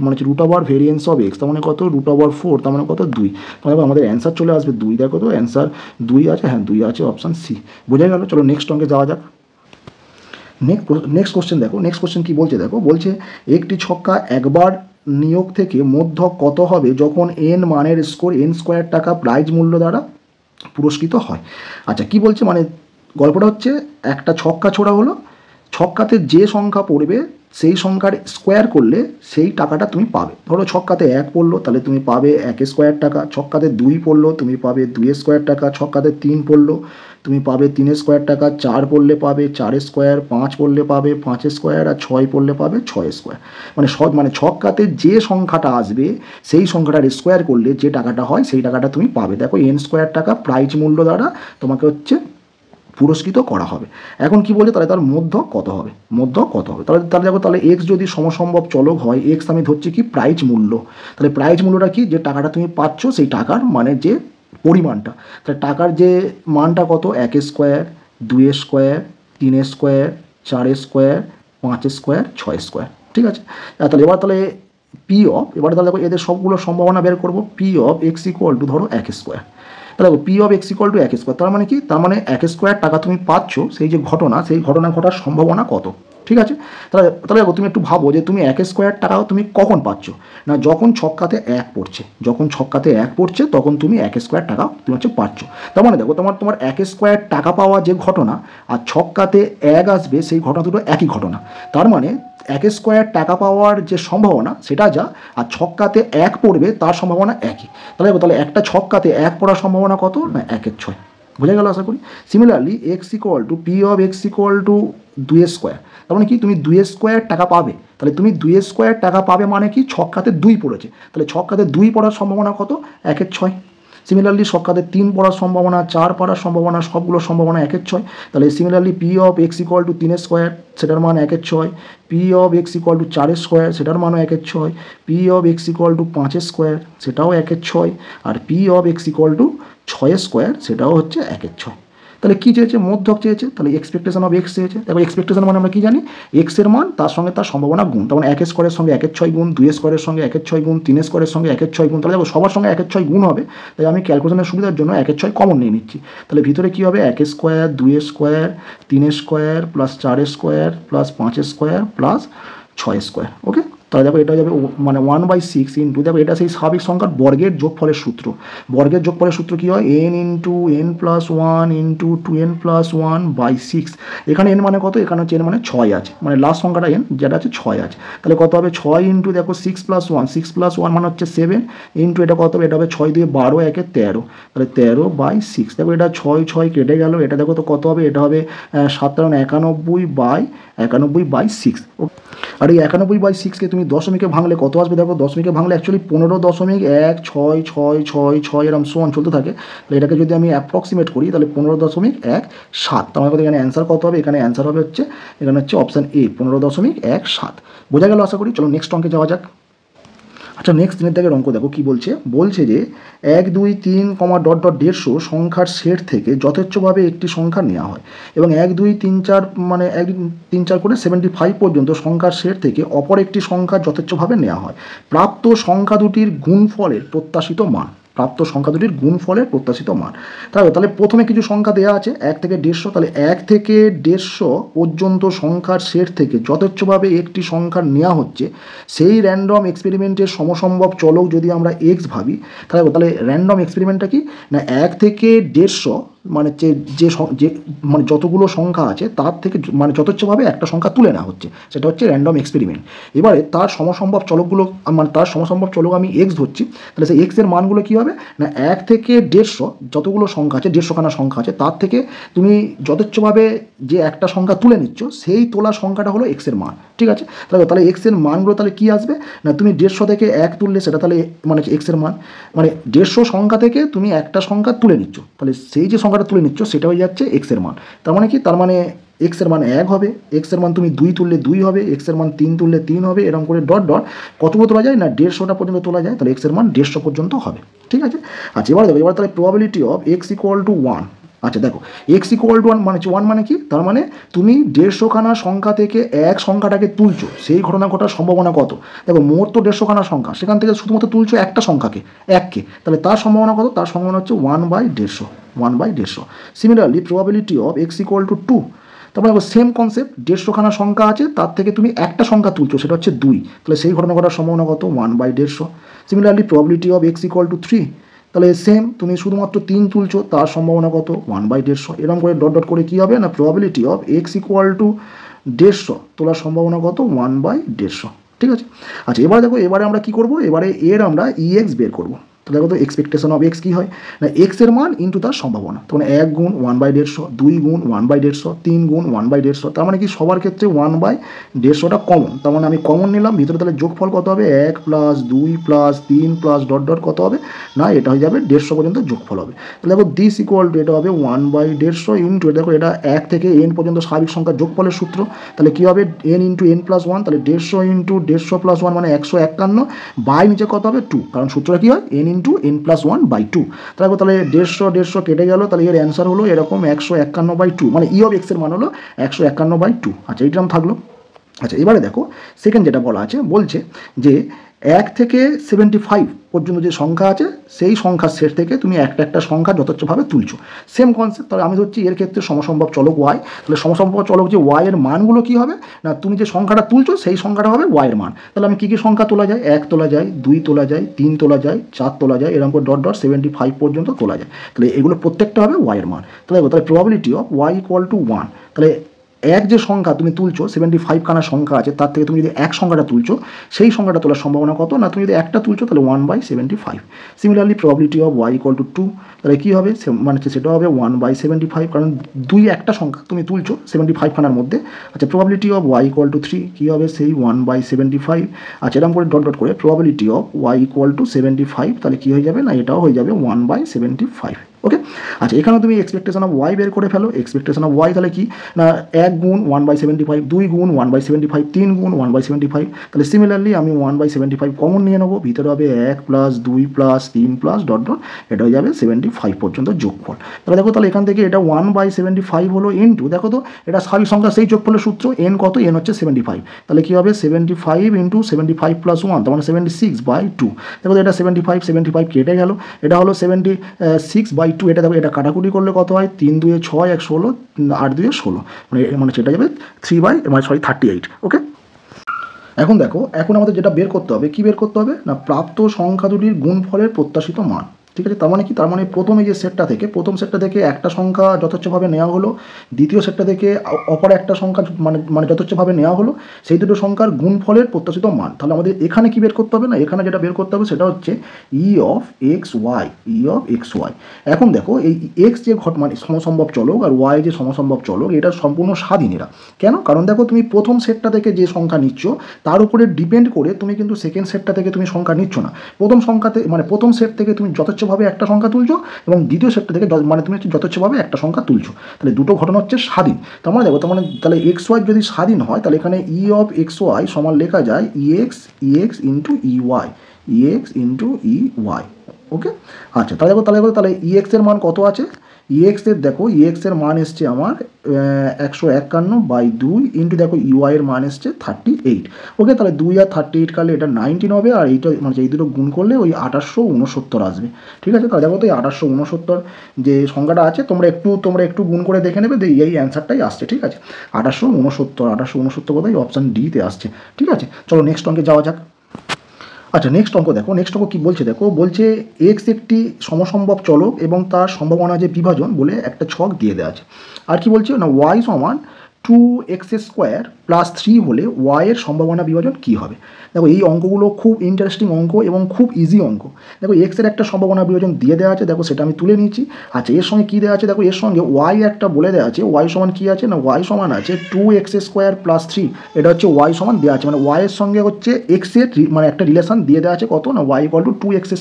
মানে root over variance of x, তার মানে কত, রুট ওভার 4, তার মানে কত 2, তাহলে আমাদের অ্যান্সার চলে আসবে 2। দেখো তো অ্যান্সার 2 আছে, হ্যাঁ 2 আছে, অপশান সি। বোঝা গেল। চলো নেক্সট অঙ্কে যাওয়া যাক। নেক্সট কোশ্চেন দেখো, নেক্সট কোশ্চেন কি বলছে দেখো, বলছে একটি ছক্কা একবার নিয়োগ থেকে মধ্যক কত হবে যখন n মানের স্কোর n স্কোয়ার টাকা প্রাইজ মূল্য দ্বারা পুরস্কৃত হয়। আচ্ছা, কি বলছে, মানে গল্পটা হচ্ছে একটা ছক্কা ছোড়া হলো, ছক্কাতে যে সংখ্যা পড়বে সেই সংখ্যার স্কোয়ার করলে সেই টাকাটা তুমি পাবে। ধরো ছক্কাতে 1 পড়লো, তাহলে তুমি পাবে 1 স্কোয়ার টাকা, ছক্কাতে 2 পড়লো তুমি পাবে 2 স্কোয়ার টাকা, ছক্কাতে 3 পড়লো তুমি পাবে 3 স্কোয়ার টাকা, 4 পড়লে পাবে 4 স্কোয়ার, 5 পড়লে পাবে 5 স্কোয়ার, আর 6 পড়লে পাবে 6 স্কোয়ার। মানে ছক্কাতে যে সংখ্যাটা আসবে সেই সংখ্যাটার স্কোয়ার করলে যে টাকাটা হয় সেই টাকাটা তুমি পাবে। দেখো n স্কোয়ার টাকা প্রাইজ মূল্য দ্বারা তোমাকে হচ্ছে পুরস্কৃত করা হবে। এখন কি বলছে, তাহলে তার মধ্যক কত হবে, মধ্যক কত হবে, তাহলে দেখো, তাহলে এক্স যদি সমসম্ভব চলক হয়, এক্স আমি ধরছি কি প্রাইজ মূল্য, তাহলে প্রাইজ মূল্যটা কি, যে টাকাটা তুমি পাচ্ছ সেই টাকার মানে যে পরিমাণটা, তাহলে টাকার যে মানটা কত, 1 square, 2 square, 3 square, 4 square, 5 square, 6 square, ঠিক আছে। তাহলে তাহলে পি অফ, এবার তাহলে দেখো এদের সবগুলো সম্ভাবনা বের করবো, P of x equal two ধরো 1 স্কোয়ার, তাহলে দেখো P of x equal to 1 square, তার মানে কি, তার মানে 1 স্কোয়ার টাকা তুমি পাচ্ছ, সেই যে ঘটনা, সেই ঘটনা ঘটার সম্ভাবনা কত, ঠিক আছে। তাহলে দেখো তুমি একটু ভাবো যে তুমি 1 স্কোয়ার টাকাও তুমি কখন পাচ্ছ না, যখন ছক্কাতে 1 পড়ছে, যখন ছক্কাতে 1 পড়ছে তখন তুমি 1 স্কোয়ার টাকা তুমি হচ্ছে পাচ্ছ। তার মানে দেখো তোমার 1 স্কোয়ার টাকা পাওয়া যে ঘটনা আর ছক্কাতে 1 আসবে সেই ঘটনা দুটো একই ঘটনা, তার মানে 1 স্কোয়ার টাকা পাওয়ার যে সম্ভাবনা সেটা যা, আর ছক্কাতে 1 পড়বে তার সম্ভাবনা একই। তাহলে একটা ছক্কাতে 1 পড়ার সম্ভাবনা কত না 1 এর 6, বোঝা গেল আশা করি। Similarly x equal two P of x equal two 2 square, তার মানে কি তুমি 2 স্কোয়ার টাকা পাবে। তাহলে তুমি 2 স্কোয়ার টাকা পাবে মানে কি ছক্কাতে 2 পড়েছে, তাহলে ছক্কাতে 2 পড়ার সম্ভাবনা কত? 1/6। সিমিলারলি ছক্কাতে 3 পড়ার সম্ভাবনা, 4 পড়ার সম্ভাবনা, সবগুলো সম্ভাবনা 1/6। তাহলে similarly P of x equal to 3 square, সেটার মান 1/6। P of x equal to 4 square, সেটার মানও 1/6। P of x equal to 5 square, সেটাও 1/6। আর P of x equal to 6 square, সেটাও হচ্ছে 1/6। তাহলে কী চেয়েছে? মধ্যক চেয়েছে, তাহলে এক্সপেকটেশন অফ এক্স চেয়েছে। তারপর এক্সপেকটেশন মানে আমরা কি জানি? এক্সের মান তার সঙ্গে তার সম্ভাবনা গুণ, তখন 1 স্কোয়ারের সঙ্গে 1/6 গুণ, 2 স্কোয়ারের সঙ্গে 1/6 গুণ, 3 স্কোয়ারের সঙ্গে 1/6 গুণ। তাহলে দেখো সবার সঙ্গে 1/6 গুণ হবে, তাই আমি ক্যালকুলেশনের সুবিধার জন্য 1/6 কমন নিয়ে নিচ্ছি। তাহলে ভিতরে কী হবে? 1 square, 2 square, 3 square plus 4 square plus 5 square plus 6 square. Okay, তাহলে দেখো এটা যাবে মানে 1/6 ইন্টু, দেখো এটা সেই স্বাভাবিক সংখ্যার বর্গের যোগফলের সূত্র। বর্গের যোগফলের সূত্র কী হয়? n into n plus 1 into 2n plus 1/6। এখানে n মানে কত? এখানে হচ্ছে n মানে 6 আছে, মানে লাস্ট সংখ্যাটা n যেটা আছে 6 আছে। তাহলে কত হবে? 6 ইন্টু দেখো 6 প্লাস 1, 6 প্লাস 1 মানে হচ্ছে 7 ইন্টু এটা কত হবে? এটা হবে 6 দিয়ে 12, 1 13, তাহলে 13/6। দেখো এটা 6 কেটে গেল, এটা দেখো তো কত হবে? এটা হবে 7 91/6। আর এই 91/6কে তুমি দশমিকে ভাঙলে কত আসবে? দেখো দশমিকে ভাঙলে অ্যাকচুয়ালি 15.16666 এরকম সমান চলতে থাকে। তাহলে এটাকে যদি আমি অ্যাপ্রক্সিমেট করি তাহলে 15.17। তার মানে এখানে অ্যান্সার কত হবে? এখানে অ্যান্সার হবে হচ্ছে এখানে হচ্ছে অপশান এ, 15.17। বোঝা গেল আশা করি। চলো নেক্সট অঙ্কে যাওয়া যাক। আচ্ছা, নেক্সট দিনের দাগের অঙ্ক দেখো কি বলছে। বলছে যে 1 2 3, ডট ডট 150 সংখ্যার সেট থেকে যথেচ্ছভাবে একটি সংখ্যা নেওয়া হয় এবং 1 2 3 4 মানে 1 2 3 4 করে 75 পর্যন্ত সংখ্যার সেট থেকে অপর একটি সংখ্যা যথেচ্ছভাবে নেওয়া হয়। প্রাপ্ত সংখ্যা দুটির গুণফলের প্রত্যাশিত মান। প্রাপ্ত সংখ্যা দুটির গুণফলের প্রত্যাশিত মান। তাহলে প্রথমে কিছু সংখ্যা দেওয়া আছে 1 থেকে 150। তাহলে 1 থেকে 150 পর্যন্ত সংখ্যার সেট থেকে যথেচ্ছভাবে একটি সংখ্যা নেওয়া হচ্ছে। সেই র্যান্ডম এক্সপেরিমেন্টের সমসম্ভব চলক যদি আমরা এক্স ভাবি, তাহলে র্যান্ডম এক্সপেরিমেন্টটা কি না 1 থেকে 150 মানে যে মানে যতগুলো সংখ্যা আছে তার থেকে মানে যথেচ্ছভাবে একটা সংখ্যা তুলে নেওয়া হচ্ছে, সেটা হচ্ছে র্যান্ডম এক্সপেরিমেন্ট। এবারে তার সমসম্ভব চলকগুলো মানে তার সমসম্ভব চলক আমি এক্স ধরছি। তাহলে সেই এক্সের মানগুলো কী হবে না 1 থেকে 150 যতগুলো সংখ্যা আছে, 150খানা সংখ্যা আছে, তার থেকে তুমি যথেচ্ছভাবে যে একটা সংখ্যা তুলে নিচ্ছ সেই তোলা সংখ্যাটা হলো এক্সের মান। ঠিক আছে, তাহলে এক্সের মানগুলো তাহলে কী আসবে না তুমি 150 থেকে 1 তুললে সেটা তাহলে মানে এক্সের মান, মানে 150 সংখ্যা থেকে তুমি একটা সংখ্যা তুলে নিচ্ছ, তাহলে সেই যে সংখ্যাটা তুলে নিচ্ছ সেটা হয়ে যাচ্ছে এক্সের মান। তার মানে কি? তার মানে এক্সের মান 1 হবে, এক্সের মান তুমি 2 তুললে 2 হবে, এক্সের মান 3 তুললে 3 হবে, এরকম করে ডট ডট কতগুলো তোলা যায় না 150টা পর্যন্ত তোলা যায়, তাহলে এক্সের মান 150 পর্যন্ত হবে। ঠিক আছে। আচ্ছা, এবার দেখো, এবার তাহলে probability of x equal to 1। আচ্ছা দেখো, এক্স ইকুয়াল টু 1 মানে 1 মানে কি? তার মানে তুমি 150খানা সংখ্যা থেকে এক সংখ্যাটাকে তুলছো, সেই ঘটনা ঘটার সম্ভাবনা কত? দেখো মোট তো 150খানা সংখ্যা, সেখান থেকে শুধুমাত্র তুলছো একটা সংখ্যাকে, এককে, তাহলে তার সম্ভাবনা কত? তার সম্ভাবনা হচ্ছে 1/150, 1/150। Similarly probability of x equal two 2। তারপরে সেম কনসেপ্ট, 150খানা সংখ্যা আছে, তার থেকে তুমি একটা সংখ্যা তুলছো, সেটা হচ্ছে 2, তাহলে সেই ঘটনা ঘটার সম্ভাবনা কত? 1/150। Similarly probability of x equal to 3। তাহলে সেম, তুমি শুধুমাত্র 3 তুলছো, তার সম্ভাবনা কত? 1/150। এরকম করে ডট ডট করে কী হবে না probability of x equal two 150 তোলার সম্ভাবনা কত? 1/150। ঠিক আছে। আচ্ছা, এবারে দেখো, এবারে আমরা কি করব? এবারে এর আমরা EX বের করব। তো দেখো তো এক্সপেকটেশন অফ এক্স কী হয় না এক্সের মান ইন্টু তার সম্ভাবনা। তখন 1 গুণ 1/150, 2 গুণ 1/150, 3 গুণ 1/150। তার মানে কি সবার ক্ষেত্রে 1/150টা কমন, তার মানে আমি কমন নিলাম ভিতরে। তাহলে যোগফল কত হবে? 1 plus 2 plus 3 plus dot dot কত হবে না এটা হয়ে যাবে 150 পর্যন্ত যোগফল হবে। তাহলে দেখো দিস ইকুয়াল টু এটা হবে 1/150 ইন্টু দেখো এটা 1 থেকে n পর্যন্ত স্বাভাবিক সংখ্যার যোগফলের সূত্র। তাহলে কী হবে? n ইন্টু n প্লাস 1, তাহলে 150 ইন্টু 150 প্লাস 1 মানে 151, বাই নিচে কত হবে? 2, কারণ সূত্রটা কী হয়? n into n plus 1/2। তাহলে 150 কেটে গেল, তাহলে এর অ্যান্সার হলো এরকম 151/2, মানে ই অফ এক্সের মান হলো 151/2। আচ্ছা, এইটা থাকলো। আচ্ছা, এবারে দেখো সেকেন্ড যেটা বলা আছে, বলছে যে 1 থেকে 75 পর্যন্ত যে সংখ্যা আছে সেই সংখ্যার সেট থেকে তুমি একটা সংখ্যা যথেচ্ছভাবে তুলছো। Same concept. তাহলে আমি ধরছি এর ক্ষেত্রে সমসম্ভব চলক y। তাহলে সমসম্ভব চলক যে y এর মানগুলো কী হবে না তুমি যে সংখ্যাটা তুলছো সেই সংখ্যাটা হবে y এর মান। তাহলে আমি কী কী সংখ্যা তোলা যায়? 1 তোলা যায়, 2 তোলা যায়, 3 তোলা যায়, 4 তোলা যায়, এরকম করে ডট ডট 75 পর্যন্ত তোলা যায়। তাহলে এগুলো প্রত্যেকটা হবে y এর মান। তাহলে probability of y equal to 1। তাহলে এক যে সংখ্যা তুমি তুলছো 75 খানা সংখ্যা আছে, তার থেকে তুমি যদি এক সংখ্যাটা তুলছো, সেই সংখ্যাটা তোলার সম্ভাবনা কত না, তুমি যদি একটা তুলছো তাহলে 1/75। সিমিলারলি প্রবাবিলিটি অফ y = 2, তাহলে কী হবে, মানে সেটা হবে 1/75, কারণ দুই একটা সংখ্যা তুমি তুলছো 75 খানার মধ্যে। আচ্ছা, প্রবাবিলিটি অফ y = 3 কী হবে, সেই 1/75। আচ্ছা, এরকম করে ডট ডট করে প্রবাবিলিটি অফ y = 75, তাহলে কী হয়ে যাবে না, এটাও হয়ে যাবে 1/75। ওকে। আচ্ছা, এখানেও তুমি এক্সপেকটেশন অফ ওয়াই বের করে ফেলো। এক্সপেকটেশন অফ ওয়াই তাহলে কি না, 1 গুণ 1/75, 2 গুণ 1/75, 3 গুণ 1/75। তাহলে সিমিলারলি আমি 1/75 কমন নিয়ে নেবো, ভিতরে হবে 1 + 2 + 3 + ডট ডট, এটা হয়ে যাবে 75 পর্যন্ত যোগফল। তাহলে দেখো, তাহলে এখান থেকে এটা 1/75 হলো ইনটু, দেখো তো এটা স্বাভাবিক সংখ্যা সেই যোগফলের সূত্র, এন কত, এন হচ্ছে 75, তাহলে কী হবে 75 × 75 + 1, তার মানে 76/2। দেখো তো এটা 75 কেটে গেল, এটা হলো 76/2। এটা দেখো, এটা কাটাকুটি করলে কত হয়, 3 × 2 = 6, 1 16, 8 × 2 = 16, মানে সেটা যাবে 38। ওকে। এখন দেখো, এখন আমাদের যেটা বের করতে হবে, কি বের করতে হবে না, প্রাপ্ত সংখ্যা দুটির গুণফলের প্রত্যাশিত মান। ঠিক আছে, তার মানে কি, তার মানে প্রথম সেটটা থেকে একটা সংখ্যা যথেচ্ছভাবে নেওয়া হলো, দ্বিতীয় সেটটা থেকে অপর একটা সংখ্যা মানে যথেচ্ছভাবে নেওয়া হলো, সেই দুটো সংখ্যার গুণফলের প্রত্যাশিত মান। তাহলে আমাদের এখানে কি বের করতে হবে না, এখানে যেটা বের করতে হবে সেটা হচ্ছে ই অফ এক্স ওয়াই। এখন দেখো, এই এক্স যে মানে সমসম্ভব চলক আর ওয়াই যে সমসম্ভব চলক, এটা সম্পূর্ণ স্বাধীন এরা। কেন, কারণ দেখো, তুমি প্রথম সেটটা থেকে যে সংখ্যা নিচ্ছ তার উপরে ডিপেন্ড করে তুমি কিন্তু সেকেন্ড সেটটা থেকে তুমি সংখ্যা নিচ্ছ না। প্রথম সেট থেকে তুমি যথেচ্ছভাবে একটা সংখ্যা তুলছো, এবং দ্বিতীয় সেটটা থেকে মানে তুমি যথেচ্ছভাবে একটা সংখ্যা তুলছো। তাহলে দুটো ঘটনা হচ্ছে স্বাধীন। তার মানে দেখো, তাহলে এক্স ওয়াই যদি স্বাধীন হয়, তাহলে এখানে ই অফ এক্স ওয়াই সমান লেখা যায় ইএক্স ইন্টু ইওয়াই, ওকে। আচ্ছা, তাহলে ইএক্স এর মান কত আছে, ইএক্স এর মান এসছে আমার 151/2 ইন্টু দেখো ইওয়াই এর মান এসছে 38। ওকে, তাহলে 2 আর 38 কাটলে এটা 19 হবে, আর এইটা মানে এই দুটো গুণ করলে ওই 1869 আসবে। ঠিক আছে, তাহলে দেখো তো এই 1869 যে সংখ্যাটা আছে, তোমরা একটু গুণ করে দেখে নেবে, এই অ্যান্সারটাই আসছে। ঠিক আছে, 1869 কোথায়, অপশান ডিতে আসছে। ঠিক আছে, চলো নেক্সট অঙ্কে যাওয়া যাক। আচ্ছা, নেক্সট অঙ্ক দেখো, কি বলছে দেখো, বলছে এক্স একটি সমসম্ভব চলক এবং তার সম্ভাবনা যে বিভাজন বলে একটা ছক দিয়ে দেওয়া আছে। আর কি বলছে না, ওয়াই সমান 2x² + 3 হলে ওয়াই এর সম্ভাবনা বিভাজন কি হবে। দেখো, এই অঙ্কগুলো খুব ইন্টারেস্টিং অঙ্ক এবং খুব ইজি অঙ্ক। দেখো, এক্স এর একটা সম্ভাবনা বিভাজন দিয়ে দেওয়া আছে, দেখো সেটা আমি তুলে নিয়েছি। আচ্ছা, এর সঙ্গে কী দেওয়া আছে, দেখো এর সঙ্গে ওয়াই একটা বলে দেওয়া আছে, ওয়াই সমান কী আছে না, ওয়াই সমান আছে 2x² + 3, এটা হচ্ছে ওয়াই সমান দেওয়া আছে, মানে ওয়াই এর সঙ্গে হচ্ছে এক্স এর মানে একটা রিলেশন দিয়ে দেওয়া আছে, কত না, ওয়াই = 2x²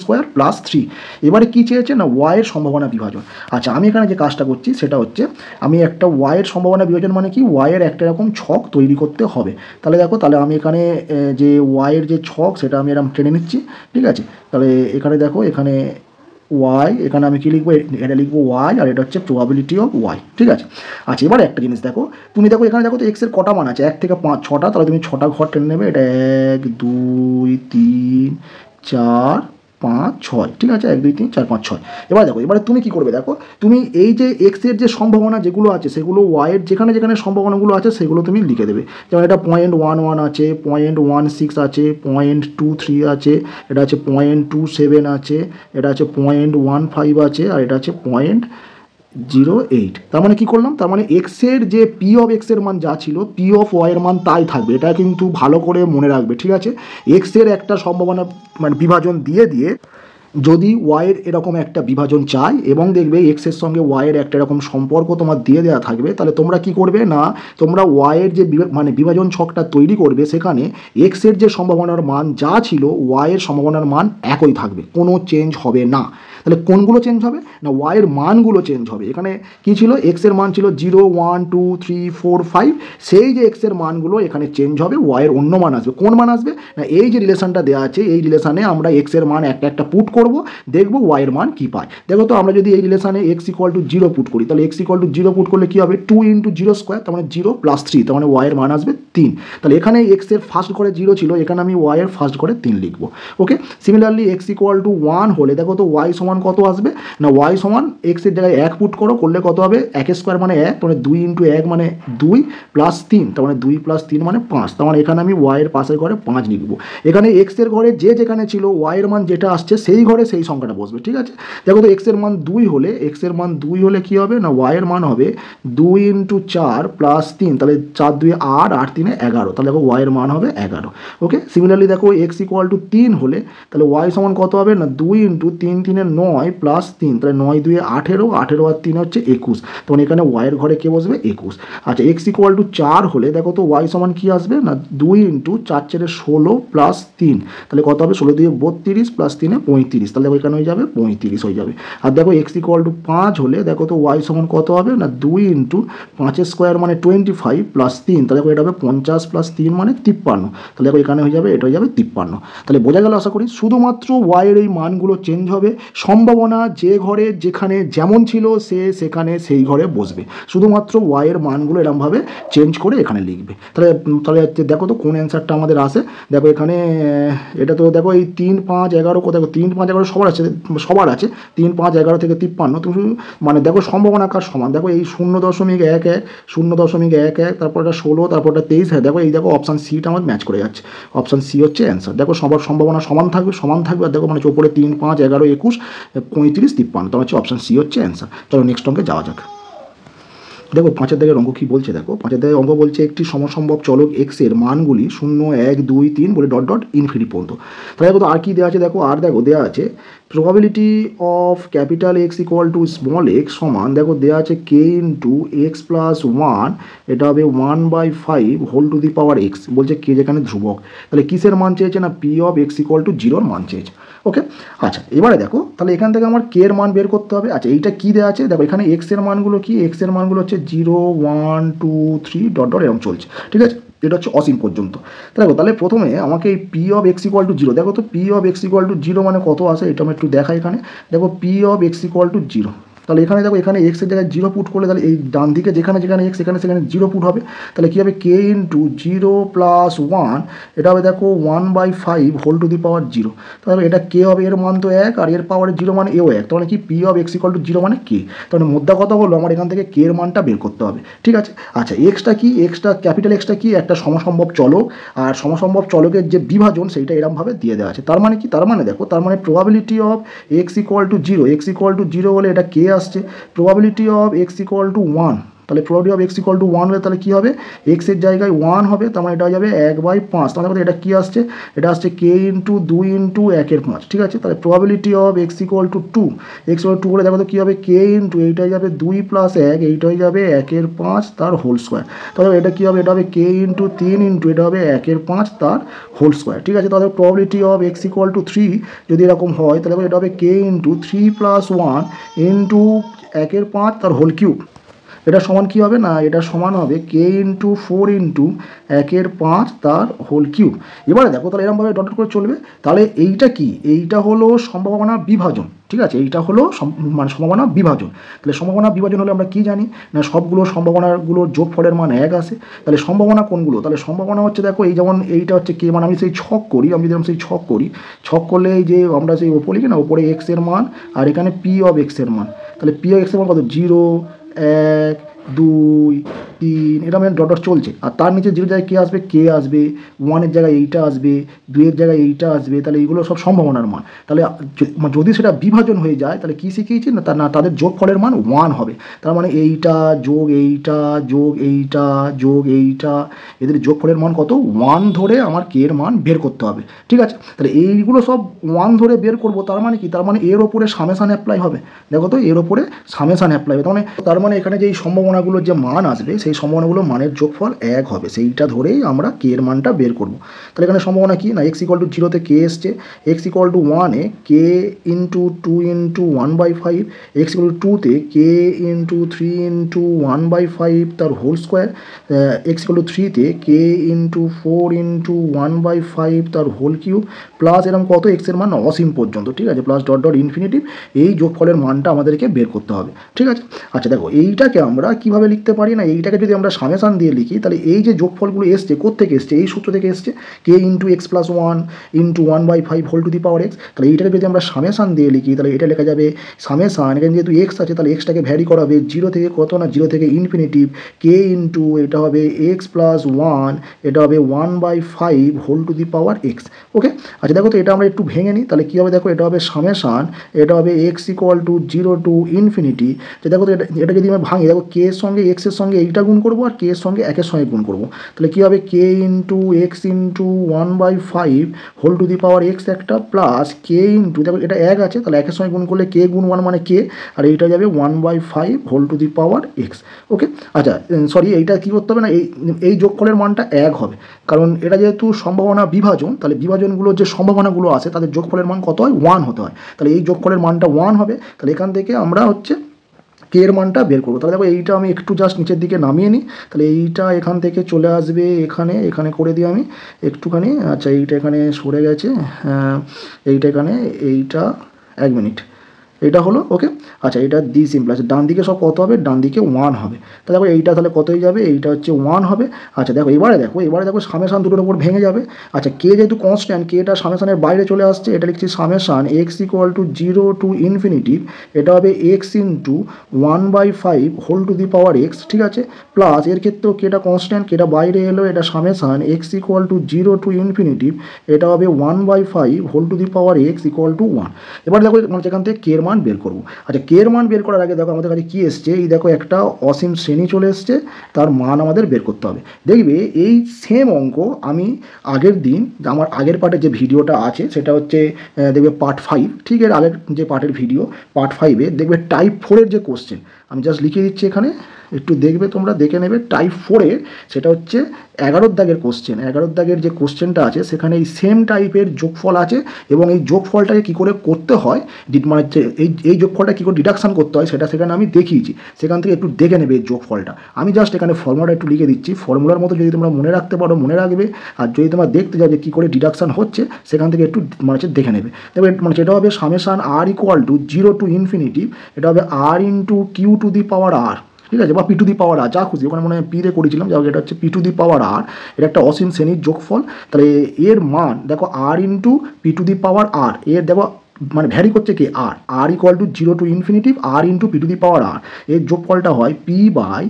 + 3। এবারে কী চেয়েছে না, ওয়াই এর সম্ভাবনা বিভাজন। আচ্ছা, আমি এখানে যে কাজটা করছি সেটা হচ্ছে, আমি একটা ওয়াই এর সম্ভাবনা বিভাজন মানে কি, ওয়াই এর একটা এরকম ছক তৈরি করতে হবে। তাহলে দেখো, তাহলে আমি এখানে যে ওয়াইয়ের যে ছক সেটা আমি এরকম টেনে নিচ্ছি। ঠিক আছে, তাহলে এখানে দেখো, এখানে ওয়াই, এখানে আমি কি লিখবো, এটা লিখবো ওয়াই, আর এটা হচ্ছে প্রবাবিলিটি অফ ওয়াই। ঠিক আছে। আচ্ছা, এবার একটা জিনিস দেখো, তুমি দেখো এখানে দেখো তো এক্সের কটা মান আছে, 1 থেকে 5 6টা, তাহলে তুমি 6টা ঘর টেনে নেবে, এটা 1 2 3 4 5 6। ঠিক আছে, 1 2 3 4 5 6। এবার দেখো, এবারে তুমি কি করবে, দেখো তুমি এই যে এক্সের যে সম্ভাবনা যেগুলো আছে সেগুলো ওয়াইয়ের যেখানে সম্ভাবনাগুলো আছে সেগুলো তুমি লিখে দেবে। যেমন এটা 0.11 আছে, 0.16 আছে, 0.23 আছে, এটা আছে 0.27 আছে, এটা আছে 0.15 আছে, আর এটা আছে 0.08। তার মানে কি করলাম, তার মানে এক্সের যে পি অফ এক্সের মান যা ছিল, পি অফ ওয়াইয়ের মান তাই থাকবে। এটা কিন্তু ভালো করে মনে রাখবে। ঠিক আছে, এক্সের একটা সম্ভাবনা মানে বিভাজন দিয়ে যদি ওয়াইয়ের এরকম একটা বিভাজন চাই, এবং দেখবে এক্সের সঙ্গে ওয়াইয়ের একটা এরকম সম্পর্ক তোমার দিয়ে দেওয়া থাকবে, তাহলে তোমরা কি করবে না, তোমরা ওয়াইয়ের যে মানে বিভাজন ছকটা তৈরি করবে, সেখানে এক্সের যে সম্ভাবনার মান যা ছিল, ওয়াইয়ের সম্ভাবনার মান একই থাকবে, কোনো চেঞ্জ হবে না। তাহলে কোনগুলো চেঞ্জ হবে না, ওয়াইয়ের মানগুলো চেঞ্জ হবে। এখানে কি ছিল, এক্সের মান ছিল 0 1 2 3 4 5, সেই যে এক্সের মানগুলো এখানে চেঞ্জ হবে, ওয়াইয়ের অন্য মান আসবে। কোন মান আসবে না, এই যে রিলেশনটা দেওয়া আছে, এই রিলেশনে আমরা এক্সের মান একটা পুট করব, দেখবো ওয়াইয়ের মান কি পায়। দেখো তো, আমরা যদি এই রিলেশনে x = 0 পুট করি, তাহলে x = 0 পুট করলে কি হবে, 2 × 0², তার মানে 0 + 3, তার মানে ওয়াইয়ের মান আসবে 3। তাহলে এখানে এক্স এর ফার্স্ট ঘরে 0 ছিল, এখানে আমি ওয়াইয়ের ফার্স্ট ঘরে 3 লিখবো। ওকে, সিমিলারলি x = 1 হলে দেখো তো y সমান সমান কত আসবে না ওয়াই সমান এক্সের জায়গায় 1 পুট করলে কত হবে 1 স্কোয়ার মানে 1, মানে 2 ইন্টু 1 মানে 2 প্লাস 3, তার মানে 2 প্লাস 3 মানে 5, তার মানে এখানে আমি ওয়াইয়ের পাশের ঘরে 5 লিখবো। এখানে এক্সের ঘরে যেখানে ছিল ওয়াইয়ের মান যেটা আসছে সেই ঘরে সেই সংখ্যাটা বসবে। ঠিক আছে, দেখো তো এক্সের মান 2 হলে কী হবে না ওয়াইয়ের মান হবে 2 ইন্টু 4 প্লাস 3, তাহলে 4 2 8, 8 3 11, তাহলে দেখো ওয়াইয়ের মান হবে 11। ওকে, সিমিলারলি দেখো এক্স ইকুয়াল টু 3 হলে তাহলে ওয়াই সমান কত হবে না 2 ইন্টু 3 3 9 প্লাস 3, তাহলে 9 2 18, 18 আর 3 হচ্ছে 21, তখন এখানে ওয়াইয়ের ঘরে কে বসবে 21। আচ্ছা এক্স ইকুয়াল টু 4 হলে দেখো তো ওয়াই সমান কী আসবে না 2 ইন্টু 4 4 16 প্লাস 3, তাহলে কত হবে 16 2 32 প্লাস 3 35, তাহলে দেখো এখানে হয়ে যাবে 35 হয়ে যাবে। আর দেখো এক্স ইকুয়াল টু 5 হলে দেখো তো ওয়াই সমান কত হবে না 2 ইন্টু 5 স্কোয়ার মানে 25 প্লাস 3, তাহলে দেখো এটা হবে 50 প্লাস 3 মানে 53, তাহলে দেখো এখানে হয়ে যাবে এটা হয়ে যাবে 53। তাহলে বোঝা গেল আশা করি। শুধুমাত্র ওয়াইয়ের এই মানগুলো চেঞ্জ হবে, সম্ভাবনা যে ঘরে যেখানে যেমন ছিল সেখানে সেই ঘরে বসবে, শুধুমাত্র ওয়াইয়ের মানগুলো এরকমভাবে চেঞ্জ করে এখানে লিখবে। তাহলে তাহলে দেখো তো কোন অ্যান্সারটা আমাদের আসে। দেখো এখানে এটা তো দেখো এই 3 5 11 কোথায় 3 5 11 সবার আছে 3 5 11 থেকে 53, তুমি মানে দেখো সম্ভাবনা কার সমান, দেখো এই 0.11 0.11, তারপর এটা 16, তারপর এটা 23, হ্যাঁ দেখো এই দেখো অপশান সিটা আমার ম্যাচ করে যাচ্ছে, অপশান সি হচ্ছে অ্যান্সার। দেখো সবার সম্ভাবনা সমান থাকবে আর দেখো মানে ওপরে 3 5 11 21 35 53, তার হচ্ছে অপশান সি হচ্ছে অ্যান্সার। চলো নেক্সট অঙ্কে যাওয়া যাক। দেখো 5 দাগের অঙ্ক কী বলছে, দেখো 5 দাগের অঙ্ক বলছে একটি সমসম্ভব চলক এক্স এর মানগুলি 0 1 2 3 বলে ডট ডট ইনফিনিটি পর্যন্ত। তাহলে দেখো তো আর কি দেওয়া আছে, দেখো আর দেখো দেওয়া আছে probability of capital x equal two small x সমান দেখো দেওয়া আছে কে ইন্টু এক্স প্লাস 1, এটা হবে 1/5 whole to the power x, বলছে কে যেখানে ধ্রুবক। তাহলে কিসের মান চেয়েছে না P of x equal to 0 মান চেয়েছে। ওকে, আচ্ছা এবারে দেখো তাহলে এখান থেকে আমার কে এর মান বের করতে হবে। আচ্ছা এইটা কী দেওয়া আছে, দেখো এখানে এক্স এর মানগুলো কি, এক্স এর মানগুলো হচ্ছে 0 1 2 3 ডট ডট এরকম চলছে। ঠিক আছে, এটা হচ্ছে অসীম পর্যন্ত। দেখো তাহলে প্রথমে আমাকে এই P of x equal to 0, দেখো তো P of x equal to 0 মানে কত আসে এটা আমি একটু দেখাই। এখানে দেখো P of x equal to 0, তাহলে এখানে দেখো এখানে এক্সের জায়গায় 0 পুট করলে তাহলে এই ডান দিকে যেখানে এক্স সেখানে 0 পুট হবে, তাহলে কী হবে কে ইন্টু 0 প্লাস 1, এটা হবে দেখো 1/5 হোল টু দি পাওয়ার 0, তাহলে এটা কে হবে এর মান তো 1 আর এর পাওয়ারের 0 মানে এও 1, তাহলে কি P of x equal to 0 মানে কে, তাহলে মোদ্দা কথা হলো আমার এখান থেকে কে এর মানটা বের করতে হবে। ঠিক আছে, আচ্ছা এক্সটা কি, এক্সটা ক্যাপিটাল এক্সটা কি একটা সমসম্ভব চলক, আর সমসম্ভব চলকের যে বিভাজন সেইটা এরমভাবে দিয়ে দেওয়া আছে। তার মানে কি, তার মানে দেখো তার মানে probability of x equal to 0, x equal to 0 হলে এটা কে আসছে, probability of x equal to 1, তাহলে probability of x equal to 1 হলে তাহলে কী হবে এক্সের জায়গায় 1 হবে, তার মানে এটা হয়ে যাবে 1/5, তাহলে এটা কী আসছে, এটা আসছে কে ইন্টু 2 ইন্টু 1/5। ঠিক আছে, তাহলে probability of x equal two 2, x equal 2 হলে দেখো তো কী হবে কে ইন্টু এইটা হয়ে যাবে 2 প্লাস 1, এইটা হয়ে যাবে 1/5 তার হোল স্কোয়ার, তাহলে এটা কী হবে, এটা হবে কে ইন্টু 3 ইন্টু এটা হবে 1/5 তার হোল স্কোয়ার। ঠিক আছে, তাহলে probability of x equal to 3 যদি এরকম হয় তাহলে এটা হবে কে ইন্টু 3 প্লাস 1 ইন্টু 1/5 তার হোল কিউব, এটা সমান কী হবে না এটা সমান হবে কে ইন্টু 4 ইন্টু 1/5 তার হোল কিউব। এবারে দেখো তাহলে এরকমভাবে ডট করে চলবে, তাহলে এইটা কি, এইটা হলো সম্ভাবনা বিভাজন। ঠিক আছে, এইটা হলো মানে সম্ভাবনা বিভাজন। তাহলে সম্ভাবনা বিভাজন হলে আমরা কি জানি না সবগুলো সম্ভাবনাগুলোর যোগফলের মান 1 আসে। তাহলে সম্ভাবনা কোনগুলো, তাহলে সম্ভাবনা হচ্ছে দেখো এই যেমন এইটা হচ্ছে কে, মানে আমি সেই ছক করি, আমি যেমন সেই ছক করলে এই যে আমরা সেই ওপর লিখি না ওপরে এক্স এর মান আর এখানে পি অফ এক্স এর মান, তাহলে পি অফ এক্স এর মান কত 0 1 2 3, এটা মানে ডট ডট চলছে, আর তার নিচে 0 জায়গায় কে আসবে, কে আসবে 1-এর জায়গায় এইটা আসবে, 2-এর জায়গায় এইটা আসবে, তাহলে এইগুলো সব সম্ভাবনার মান। তাহলে যদি সেটা বিভাজন হয়ে যায় তাহলে কী শিখিয়েছি না তাদের যোগফলের মান 1 হবে, তার মানে এইটা যোগ এইটা যোগ এইটা যোগ এইটা, এদের যোগফলের মান কত 1 ধরে আমার কে এর মান বের করতে হবে। ঠিক আছে, তাহলে এইগুলো সব 1 ধরে বের করব, তার মানে কি, তার মানে এর ওপরে সামেশান অ্যাপ্লাই হবে। দেখো তো এর ওপরে সামেশান অ্যাপ্লাই হবে, তার মানে এখানে যে সম্ভাবনাগুলোর যে মান আসবে সেই সম্ভাবনাগুলোর মানের যোগফল 1 হবে, সেইটা ধরেই আমরা কে এর মানটা বের করব। তাহলে এখানে সম্ভাবনা কি না এক্স ইকুয়াল টু 0-তে কে এসছে, এক্স ইকুয়াল টু 1-এ K into 2 into 1/5, X equal to 2-তে কে ইন্টু 3 ইন্টু 1/5 তার whole square, X equal to 3-তে কে ইন্টু 4 ইন্টু 1/5 তার হোল কিউব, প্লাস এরকম কত এক্স এর মান অসীম পর্যন্ত। ঠিক আছে, প্লাস ডট ডট ইনফিনিটিভ, এই যোগফলের মানটা আমাদেরকে বের করতে হবে। ঠিক আছে, আচ্ছা দেখো এইটাকে আমরা কীভাবে লিখতে পারি না, এইটাকে যদি আমরা সামেশান দিয়ে লিখি তাহলে এই যে যোগফলগুলো এসছে কোত্থেকে এসছে, এই সূত্র থেকে এসছে, K into X plus one into 1/5 whole to the power X. তাহলে এইটাকে যদি আমরা সামেশান দিয়ে লিখি তাহলে এটা লেখা যাবে সামেশান, এখানে যেহেতু এক্স আছে তাহলে এক্সটাকে ভ্যারি করাবে জিরো থেকে কত না, জিরো থেকে ইনফিনিটিভ, কে ইন্টু এটা হবে এক্স প্লাস ওয়ান, এটা হবে 1/5 whole to the power X. Okay, আচ্ছা দেখো তো এটা আমরা একটু ভেঙে নিই, তাহলে কী হবে দেখো, এটা হবে সামেশান, এটা হবে x equal to 0 to infinity. তো দেখো তো এটা যদি আমি ভাঙি, দেখো কে এর সঙ্গে এক্সের সঙ্গে এইটা গুণ করবো আর কে এর সঙ্গে একের সঙ্গে গুণ করবো, তাহলে কী হবে K into X into 1/5 whole to the power X একটা, প্লাস কে ইন্টু দেখো এটা এক আছে তাহলে একের সঙ্গে গুণ করলে কে গুণ 1 মানে কে, আর এইটা যাবে 1/5 whole to the power X. Okay, আচ্ছা সরি, এইটা কী করতে হবে না, এই যোগফলের মানটা এক হবে, কারণ এটা যেহেতু সম্ভাবনা বিভাজন, তাহলে বিভাজনগুলোর যে সম্ভাবনাগুলো আছে তাদের যোগফলের মান কত হয়, 1 হতে হয়, তাহলে এই যোগফলের মানটা 1 হবে। তাহলে এখান থেকে আমরা হচ্ছে কে এর মানটা বের করবো। তাহলে দেখো এইটা আমি একটু জাস্ট নিচের দিকে নামিয়ে নিই, তাহলে এইটা এখান থেকে চলে আসবে এখানে, এখানে করে দিই আমি একটুখানি, আচ্ছা এইটা এখানে সরে গেছে, এইটা এখানে, এইটা 1 মিনিট, এটা হলো। ওকে, আচ্ছা এটা দি সিম্পল আছে, ডান দিকে সব কত হবে, ডান দিকে 1 হবে, তাহলে দেখো এইটা তাহলে কত হয়ে যাবে, এইটা হচ্ছে 1 হবে। আচ্ছা দেখো এবারে দেখো সামেশান দুটোর উপর ভেঙে যাবে। আচ্ছা কে যেহেতু কনস্ট্যান্ট, কে এটা সামেশানের বাইরে চলে আসছে, এটা লিখছি summation x equal to 0 to infinity, এটা হবে x into 1/5 whole to the power x, ঠিক আছে, প্লাস এর ক্ষেত্রেও কেটা কনস্ট্যান্ট, কেটা বাইরে এলো, এটা summation x equal to 0 to infinity, এটা হবে 1/5 whole to the power x equal to 1। এবার দেখো মানে এখান থেকে কে এর মান বের করবো। আচ্ছা কে এর মান বের করার আগে দেখো আমাদের কাছে কী এসছে, এই দেখো একটা অসীম শ্রেণী চলে এসছে, তার মান আমাদের বের করতে হবে। দেখবে এই সেম অঙ্ক আমি আগের দিন আমার আগের পার্টের যে ভিডিওটা আছে সেটা হচ্ছে দেখবে পার্ট 5, ঠিক এর আগের যে পার্টের ভিডিও পার্ট 5-এ দেখবে টাইপ 4-এর যে কোশ্চেন, আমি জাস্ট লিখে দিচ্ছি এখানে, একটু দেখবে তোমরা, দেখে নেবে। টাইপ 4-এর সেটা হচ্ছে 11 দাগের কোশ্চেন, 11 দাগের যে কোশ্চেনটা আছে সেখানে এই সেম টাইপের যোগফল আছে, এবং এই যোগফলটাকে কী করে করতে হয়, মানে এই যোগফলটা কী করে ডিডাকশান করতে হয় সেটা সেখানে আমি দেখিয়েছি, সেখান থেকে একটু দেখে নেবে এই যোগফলটা। আমি জাস্ট এখানে ফর্মুলাটা একটু লিখে দিচ্ছি, ফর্মুলার মতো যদি তোমরা মনে রাখতে পারো মনে রাখবে, আর যদি তোমরা দেখতে যাও যে কী করে ডিডাকশান হচ্ছে সেখান থেকে একটু মানে দেখে নেবে। তবে মানে সেটা হবে summation r equal to 0 to infinity, এটা হবে r into q to the power r, ঠিক আছে, বা পি টু দি পাওয়ার আর, যা খুশি, ওখানে মনে হয় পি রে করেছিলাম, যাও এটা হচ্ছে পি টু দি পাওয়ার আর, এটা একটা অসীম শ্রেণীর যোগফল। তাহলে এর মান দেখো R into P to the power R, এর দেখো মানে ভ্যারি করছে কি R equal to 0 to infinitive R into P to the power R, এর যোগফলটা হয় পি বাই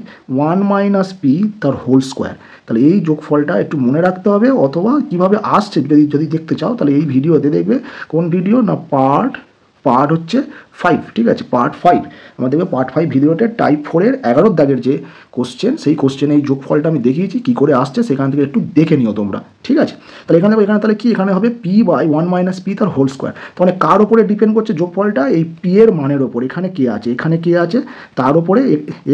1 মাইনাস পি তার হোল স্কোয়ার। তাহলে এই যোগফলটা একটু মনে রাখতে হবে, অথবা কীভাবে আসছে যদি দেখতে চাও তাহলে এই ভিডিওতে দেখবে, কোন ভিডিও না পার্ট হচ্ছে 5, ঠিক আছে, পার্ট 5 আমরা দেখবে পার্ট 5 ভিডিওতে টাইপ 4-এর 11 দাগের যে কোশ্চেন, সেই কোশ্চেনে এই যোগফলটা আমি দেখিয়েছি কী করে আসছে, সেখান থেকে একটু দেখে নিও তোমরা, ঠিক আছে। তাহলে এখানে তাহলে কি, এখানে হবে পি বাই 1 মাইনাস পি তার হোল স্কোয়ার। তাহলে কার ওপরে ডিপেন্ড করছে যোগফলটা, এই পি এর মানের ওপর, এখানে কে আছে, এখানে কে আছে তার উপরে,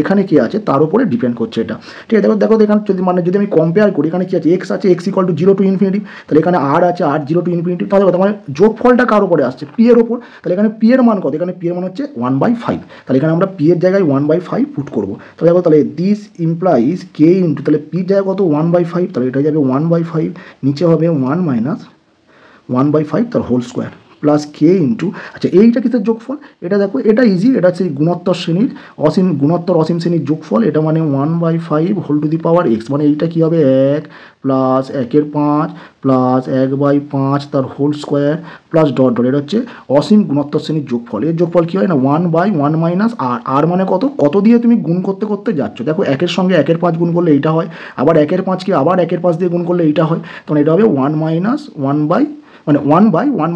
এখানে কে আছে তার উপরে ডিপেন্ড করছে এটা, ঠিক আছে। দেখো এখানে যদি আমি কম্পেয়ার করি, এখানে কি আছে, এক্স আছে, x equal to 0 to infinity, তাহলে এখানে আর আছে, আর 0 টু ইনফিনিটি, তাহলে মানে যোগফলটা কার ওপরে আসছে, পি এর ওপর। তাহলে এখানে পি এর মান কত, এখানে পি এর মান হচ্ছে 1/5, তাহলে এখানে আমরা পি এর জায়গায় 1/5 পুট করবো। তাহলে দেখো তাহলে দিস ইমপ্লাইজ কে ইন্টু, তাহলে পি জায়গায় কত 1/5, তাহলে এটা যাবে 1/5, নিচে হবে 1 মাইনাস 1/5 তার whole square, plus K into, আচ্ছা এইটা কিসের যোগফল, এটা দেখো এটা ইজি, এটা হচ্ছে গুণোত্তর শ্রেণীর অসীম শ্রেণীর যোগফল, এটা মানে 1/5 whole to the power x, মানে এইটা কী হবে 1 প্লাস 1/5 প্লাস 1/5 তার হোল স্কোয়ার প্লাস ডট, এটা হচ্ছে অসীম গুণোত্তর শ্রেণীর যোগফল। এর যোগফল কী হয় না 1/1 মাইনাস আর মানে কত দিয়ে তুমি গুণ করতে করতে যাচ্ছ, দেখো 1-এর সঙ্গে 1/5 গুণ করলে এইটা হয়, আবার 1/5কে আবার 1/5 দিয়ে গুণ করলে এইটা হয়, তখন এটা হবে 1 মাইনাস 1/1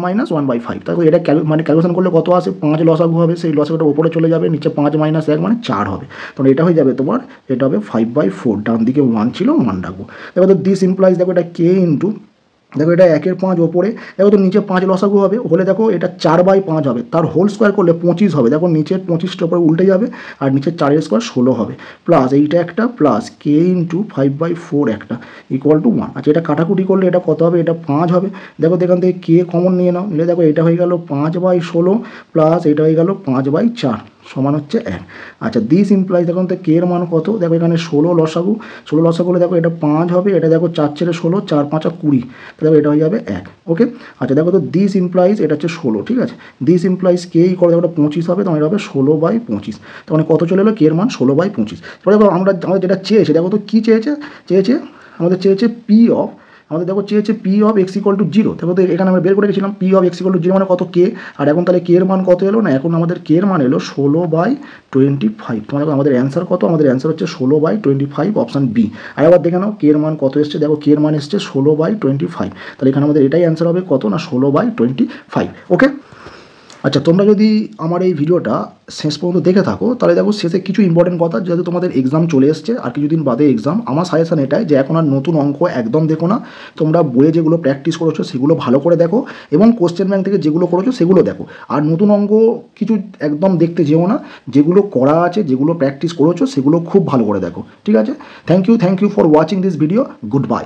মাইনাস 1/5। তারপর এটা ক্যালকুলেশন করলে কত আসে, 5 লসাগু হবে, সেই লসাগুটা উপরে চলে যাবে, নিচে 5 মাইনাস 1 মানে 4 হবে, তখন এটা হয়ে যাবে তোমার, এটা হবে 5/4, ডান দিকে 1 ছিল 1 রাখবো। দেখো তো দিস ইমপ্লাইজ, দেখো এটা কে ইন্টু, দেখো এটা 1/5 ওপরে, দেখো তো নিচে 5 লসাগু হবে, হলে দেখো এটা 4/5 হবে, তার হোল স্কোয়ার করলে 25 হবে, দেখো নিচের 25টা উপরে উল্টে যাবে, আর নিচের 4-এর স্কোয়ার 16 হবে, প্লাস এইটা একটা, প্লাস কে ইন্টু 5/4 একটা ইকুয়াল টু 1। আচ্ছা এটা কাটাকুটি করলে এটা কত হবে, এটা 5 হবে, দেখো এখান থেকে কে কমন নিয়ে নাও, নিলে দেখো এটা হয়ে গেল 5/16, প্লাস এটা হয়ে গেল 5/4, সমান হচ্ছে 1। আচ্ছা দিস ইমপ্লাইজ দেখো তো কে এর মান কত, দেখো এখানে 16 লসাগু, 16 লসাগু হলে দেখো এটা 5 হবে, এটা দেখো 4 ছেড়ে 16, 4 5 20, তাহলে দেখো এটা হয়ে যাবে 1। ওকে, আচ্ছা দেখো তো দিস ইমপ্লাইজ এটা হচ্ছে 16, ঠিক আছে, দিস ইমপ্লাইজ কে করে দেখো এটা 25 হবে, তখন এটা হবে 16/25, তখন কত চলে এলো কে এর মান 16/25। তারপরে দেখো আমাদের যেটা চেয়েছে, দেখো তো কী চেয়েছে আমাদের চেয়েছে পি অফ, আমাদের দেখো চেয়েছে P of x equal to 0, দেখো তো এখানে আমরা বের করে গেছিলাম P of x equal to 0 মানে কত কে, আর এখন তাহলে কে এর মান কত এলো না, এখন আমাদের কে এর মান এলো 16/25। তোমার দেখো আমাদের অ্যান্সার কত, আমাদের অ্যান্সার হচ্ছে 16/25, অপশান বি। আর আবার দেখে নাও কে এর মান কত এসছে, দেখো কে এর মান এসছে 16/25, তাহলে এখানে আমাদের এটাই অ্যান্সার হবে কত না 16/25। ওকে, আচ্ছা তোমরা যদি আমার এই ভিডিওটা শেষ পর্যন্ত দেখে থাকো তাহলে দেখো শেষে কিছু ইম্পর্টেন্ট কথা, যেহেতু তোমাদের এক্সাম চলে এসছে আর কিছুদিন বাদে এক্সাম, আমার সাজেশন এটাই যে এখন আর নতুন অঙ্ক একদম দেখো না, তোমরা বইয়ে যেগুলো প্র্যাকটিস করেছো সেগুলো ভালো করে দেখো এবং কোশ্চেন ব্যাংক থেকে যেগুলো করেছো সেগুলো দেখো, আর নতুন অঙ্ক কিছু একদম দেখতে যেও না, যেগুলো করা আছে যেগুলো প্র্যাকটিস করেছো সেগুলো খুব ভালো করে দেখো, ঠিক আছে। Thank you for watching this video, good bye.